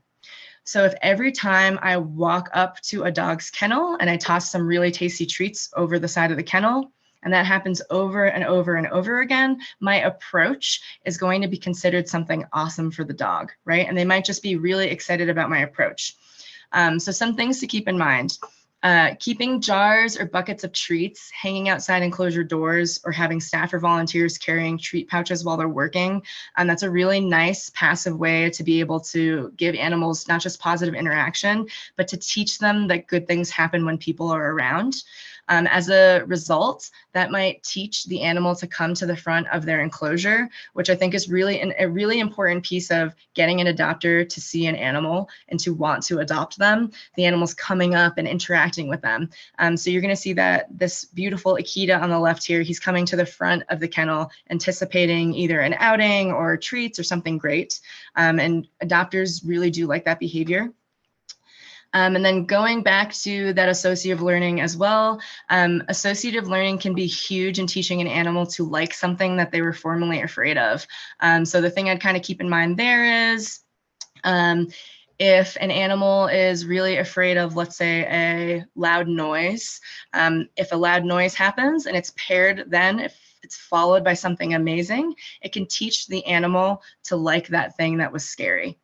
So if every time I walk up to a dog's kennel and I toss some really tasty treats over the side of the kennel, and that happens over and over again, my approach is going to be considered something awesome for the dog, right? And they might just be really excited about my approach. So some things to keep in mind. Keeping jars or buckets of treats hanging outside enclosure doors, or having staff or volunteers carrying treat pouches while they're working. That's a really nice passive way to be able to give animals not just positive interaction, but to teach them that good things happen when people are around. As a result, that might teach the animal to come to the front of their enclosure, which I think is really a really important piece of getting an adopter to see an animal and to want to adopt them. The animal's coming up and interacting with them. So you're going to see that this beautiful Akita on the left here, he's coming to the front of the kennel, anticipating either an outing or treats or something great. And adopters really do like that behavior. And then going back to that associative learning as well, associative learning can be huge in teaching an animal to like something that they were formerly afraid of. So the thing I'd kind of keep in mind there is, if an animal is really afraid of, let's say, a loud noise, if a loud noise happens and it's paired then, if it's followed by something amazing, it can teach the animal to like that thing that was scary.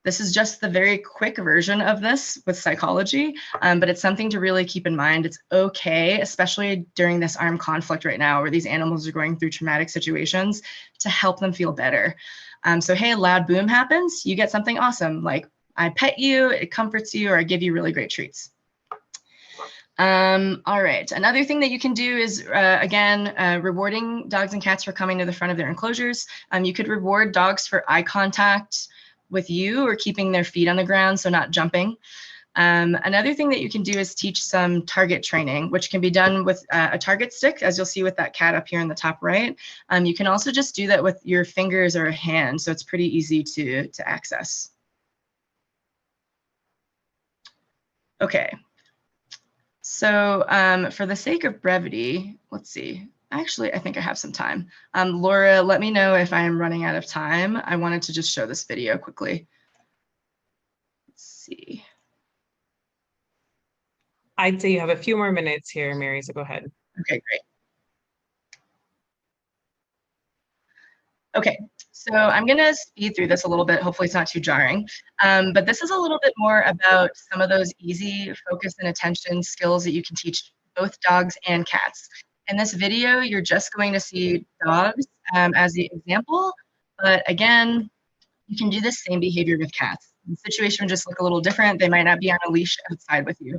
This is just the very quick version of this with psychology, but it's something to really keep in mind. It's okay, especially during this armed conflict right now where these animals are going through traumatic situations, to help them feel better. So hey, loud boom happens, you get something awesome, like I pet you, it comforts you, or I give you really great treats. All right, another thing that you can do is, rewarding dogs and cats for coming to the front of their enclosures. You could reward dogs for eye contact with you or keeping their feet on the ground, so not jumping. Another thing that you can do is teach some target training, which can be done with a target stick, as you'll see with that cat up here in the top right. You can also just do that with your fingers or a hand, so it's pretty easy to access. Okay, so for the sake of brevity, let's see. Actually, I think I have some time. Laura, let me know if I am running out of time. I wanted to just show this video quickly. Let's see. I'd say you have a few more minutes here, Mary, so go ahead. Okay, great. Okay, so I'm going to speed through this a little bit. Hopefully it's not too jarring. But this is a little bit more about some of those easy focus and attention skills that you can teach both dogs and cats. In this video, you're just going to see dogs as the example, but again, you can do the same behavior with cats. The situation would just look a little different. They might not be on a leash outside with you.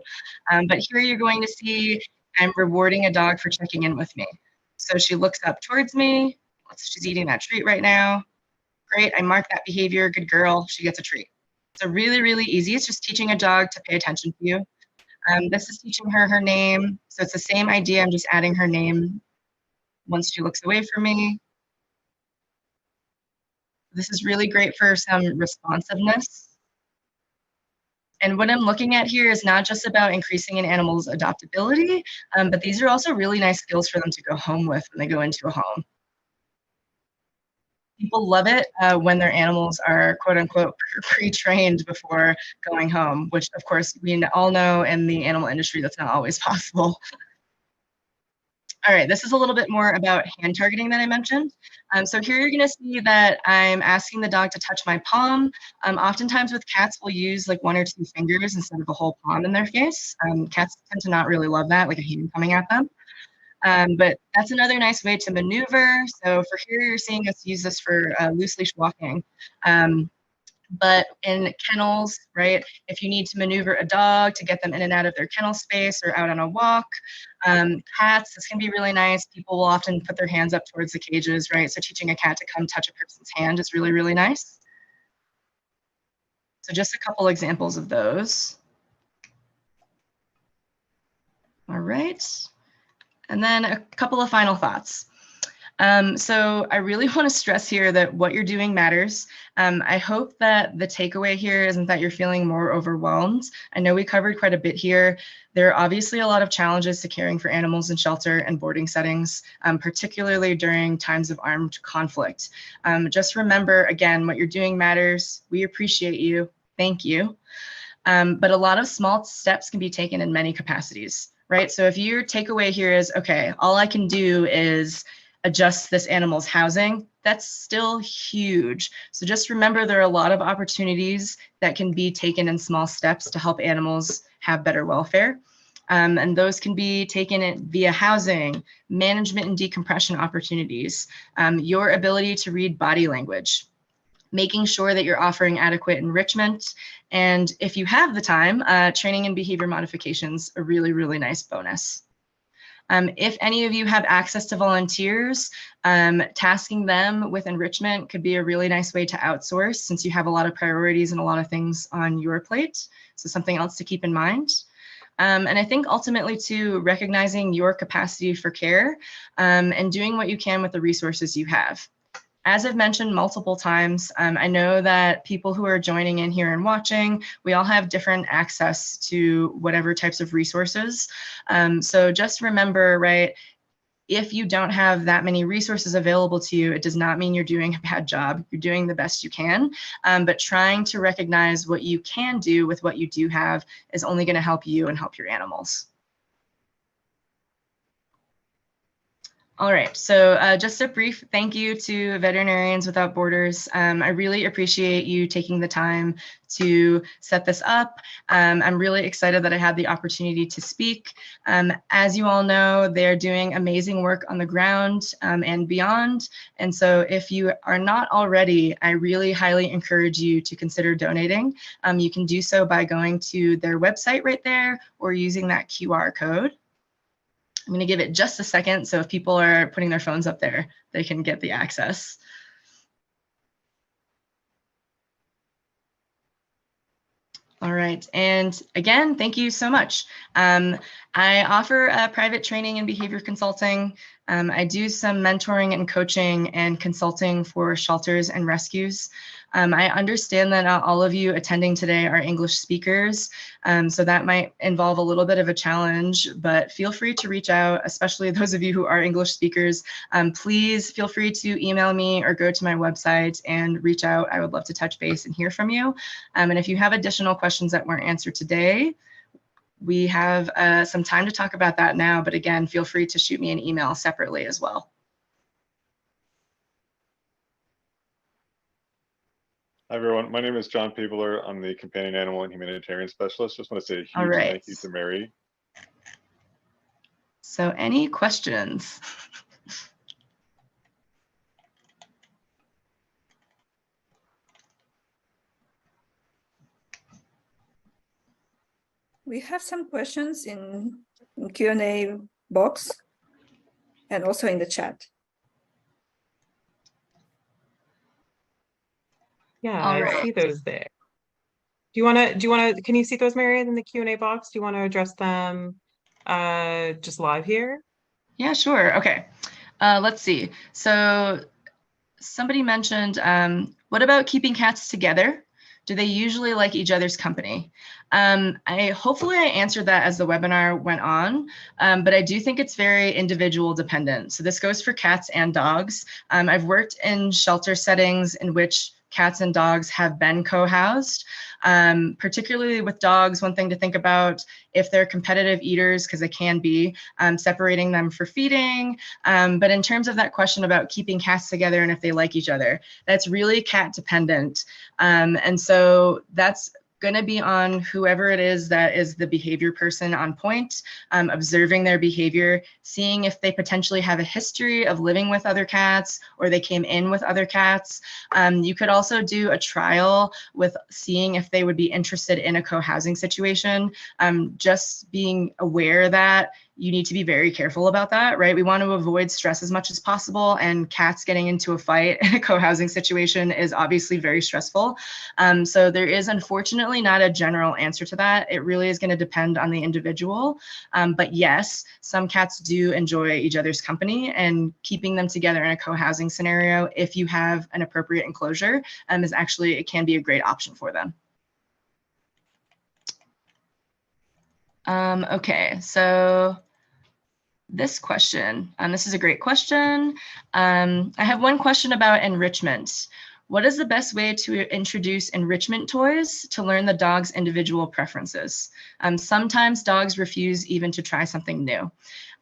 But here you're going to see I'm rewarding a dog for checking in with me. So she looks up towards me. She's eating that treat right now. Great, I mark that behavior, good girl, she gets a treat. So really, really easy. It's just teaching a dog to pay attention to you. This is teaching her her name. So it's the same idea, I'm just adding her name once she looks away from me. This is really great for some responsiveness. And what I'm looking at here is not just about increasing an animal's adoptability, but these are also really nice skills for them to go home with when they go into a home. People love it when their animals are quote unquote pre-trained before going home, which of course we all know in the animal industry that's not always possible. All right, this is a little bit more about hand targeting that I mentioned. So here you're gonna see that I'm asking the dog to touch my palm. Oftentimes with cats, we'll use like 1 or 2 fingers instead of a whole palm in their face. Cats tend to not really love that, like a hand coming at them. But that's another nice way to maneuver. So for here, you're seeing us use this for loose leash walking. But in kennels, right, if you need to maneuver a dog to get them in and out of their kennel space or out on a walk, cats, this can be really nice. People will often put their hands up towards the cages, right? So teaching a cat to come touch a person's hand is really, really nice. So just a couple examples of those. All right. And then a couple of final thoughts. So I really want to stress here that what you're doing matters. I hope that the takeaway here isn't that you're feeling more overwhelmed. I know we covered quite a bit here. There are obviously a lot of challenges to caring for animals in shelter and boarding settings, particularly during times of armed conflict. Just remember, again, what you're doing matters. We appreciate you. Thank you. But a lot of small steps can be taken in many capacities, right? So if your takeaway here is, okay, all I can do is adjust this animal's housing, that's still huge. So just remember there are a lot of opportunities that can be taken in small steps to help animals have better welfare. And those can be taken via housing, management and decompression opportunities, your ability to read body language, making sure that you're offering adequate enrichment, and if you have the time, training and behavior modifications, a really, really nice bonus. If any of you have access to volunteers, tasking them with enrichment could be a really nice way to outsource since you have a lot of priorities and a lot of things on your plate. So something else to keep in mind. And I think ultimately too, recognizing your capacity for care and doing what you can with the resources you have. As I've mentioned multiple times, I know that people who are joining in here and watching, we all have different access to whatever types of resources. So just remember, right, if you don't have that many resources available to you, it does not mean you're doing a bad job. You're doing the best you can, but trying to recognize what you can do with what you do have is only going to help you and help your animals. All right, so just a brief thank you to Veterinarians Without Borders. I really appreciate you taking the time to set this up. I'm really excited that I had the opportunity to speak. As you all know, they're doing amazing work on the ground and beyond. And so if you are not already, I really highly encourage you to consider donating. You can do so by going to their website right there or using that QR code. I'm going to give it just a second, so if people are putting their phones up there, they can get the access. All right, and again, thank you so much. I offer private training and behavior consulting. I do some mentoring and coaching and consulting for shelters and rescues. I understand that not all of you attending today are English speakers, so that might involve a little bit of a challenge, but feel free to reach out, especially those of you who are English speakers. Please feel free to email me or go to my website and reach out. I would love to touch base and hear from you. And if you have additional questions that weren't answered today, we have some time to talk about that now, but again, feel free to shoot me an email separately as well. Hi, everyone. My name is John Peebler. I'm the companion animal and humanitarian specialist. Just want to say a huge All right. thank you to Mary. So any questions? We have some questions in Q&A box and also in the chat. Yeah, All I right. see those there. Can you see those, Mary, in the Q&A box? Do you want to address them just live here? Yeah, sure. Okay. Let's see. So somebody mentioned, what about keeping cats together? Do they usually like each other's company? Hopefully I answered that as the webinar went on, but I do think it's very individual dependent. So this goes for cats and dogs. I've worked in shelter settings in which cats and dogs have been co-housed. Particularly with dogs, one thing to think about if they're competitive eaters, because they can be, separating them for feeding. But in terms of that question about keeping cats together and if they like each other, that's really cat dependent. And so that's going to be on whoever it is that is the behavior person on point, observing their behavior, seeing if they potentially have a history of living with other cats or they came in with other cats. You could also do a trial with seeing if they would be interested in a co-housing situation. Just being aware that you need to be very careful about that, right? We want to avoid stress as much as possible, and cats getting into a fight in a co-housing situation is obviously very stressful. So there is unfortunately not a general answer to that. It really is going to depend on the individual. But yes, some cats do enjoy each other's company, and keeping them together in a co-housing scenario, if you have an appropriate enclosure, is actually, it can be a great option for them. Okay, so this question, this is a great question. I have one question about enrichment. What is the best way to introduce enrichment toys to learn the dog's individual preferences? Sometimes dogs refuse even to try something new.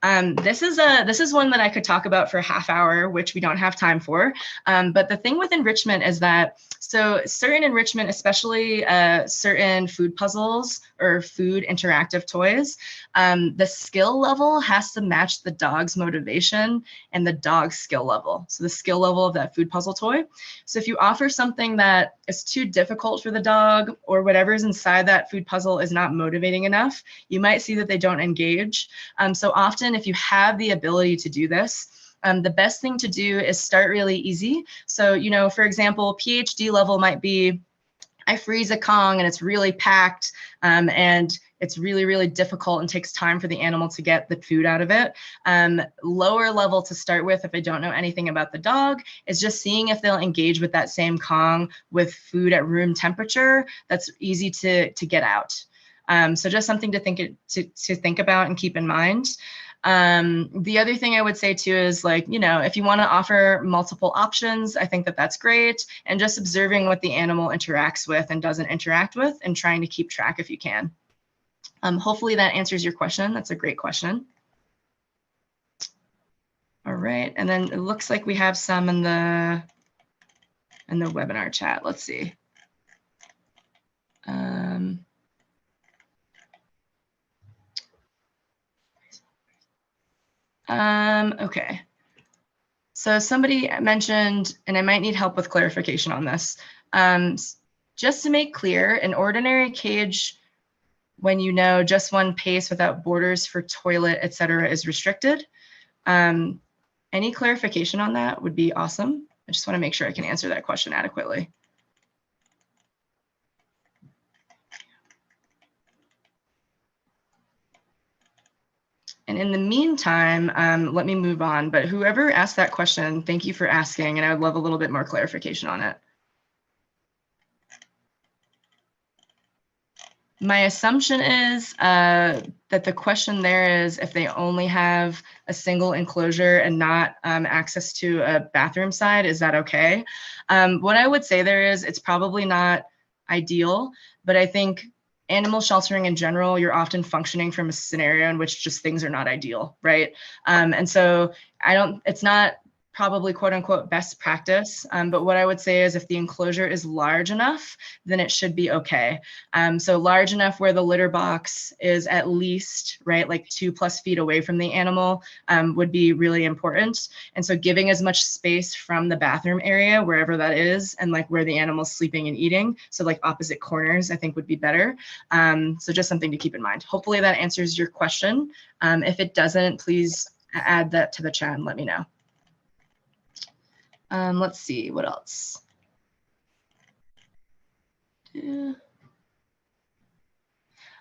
This is one that I could talk about for a half hour, which we don't have time for. But the thing with enrichment is that, so certain enrichment, especially certain food puzzles or food interactive toys, the skill level has to match the dog's motivation and the dog's skill level. So the skill level of that food puzzle toy. So if you offer something that is too difficult for the dog, or whatever's inside that food puzzle is not motivating enough, you might see that they don't engage. So often, if you have the ability to do this, the best thing to do is start really easy. So, you know, for example, PhD level might be, I freeze a Kong and it's really packed and it's really, really difficult and takes time for the animal to get the food out of it. Lower level to start with, if I don't know anything about the dog, is just seeing if they'll engage with that same Kong with food at room temperature that's easy to get out. So just something to think about and keep in mind. The other thing I would say too is, like, you know, if you want to offer multiple options, I think that that's great. And just observing what the animal interacts with and doesn't interact with, and trying to keep track if you can. Hopefully that answers your question. That's a great question. All right, and then it looks like we have some in the webinar chat. Let's see. Okay. So somebody mentioned, and I might need help with clarification on this. Just to make clear, an ordinary cage, when you know just one pace without borders for toilet, etc., is restricted. Any clarification on that would be awesome. I just want to make sure I can answer that question adequately. And in the meantime, let me move on. But whoever asked that question, thank you for asking, and I would love a little bit more clarification on it. My assumption is that the question there is if they only have a single enclosure and not access to a bathroom side, is that okay? What I would say there is it's probably not ideal, but I think animal sheltering in general, you're often functioning from a scenario in which just things are not ideal, right? And so it's not probably quote unquote best practice, but what I would say is if the enclosure is large enough, then it should be okay. So large enough where the litter box is at least, right, like 2+ feet away from the animal would be really important. And so giving as much space from the bathroom area, wherever that is, and like where the animal's sleeping and eating, so like opposite corners, I think would be better. So just something to keep in mind. Hopefully that answers your question. If it doesn't, please add that to the chat and let me know. Let's see, what else? The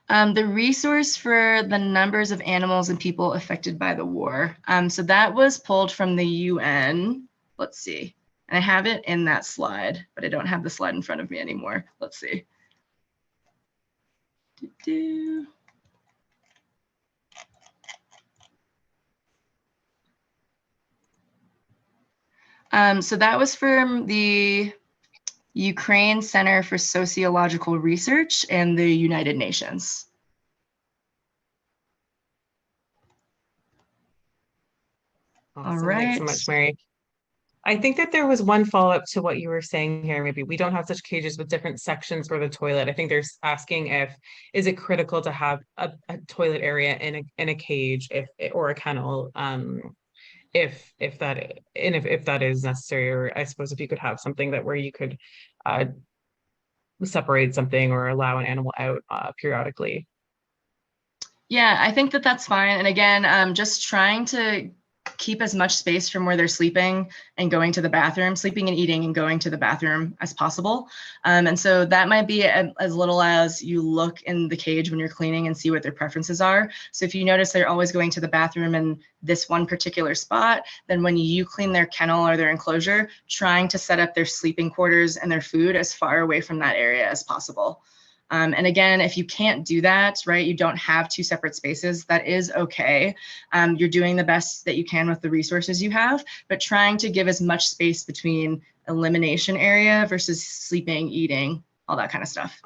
resource for the numbers of animals and people affected by the war. So that was pulled from the UN. Let's see. And I have it in that slide, but I don't have the slide in front of me anymore. Let's see. So that was from the Ukraine Center for Sociological Research and the United Nations. Awesome. All right. Thanks so much, Mary. I think that there was one follow-up to what you were saying here. Maybe we don't have such cages with different sections for the toilet. I think there's asking is it critical to have a toilet area in a cage or a kennel, if that is necessary, or I suppose if you could have something that where you could separate something or allow an animal out periodically. Yeah, I think that that's fine. And again, just trying to keep as much space from where they're sleeping and going to the bathroom, sleeping and eating and going to the bathroom as possible. And so that might be as little as you look in the cage when you're cleaning and see what their preferences are. So if you notice they're always going to the bathroom in this one particular spot, then when you clean their kennel or their enclosure, trying to set up their sleeping quarters and their food as far away from that area as possible. And again, if you can't do that, right, you don't have two separate spaces, that is okay. You're doing the best that you can with the resources you have, but trying to give as much space between elimination area versus sleeping, eating, all that kind of stuff.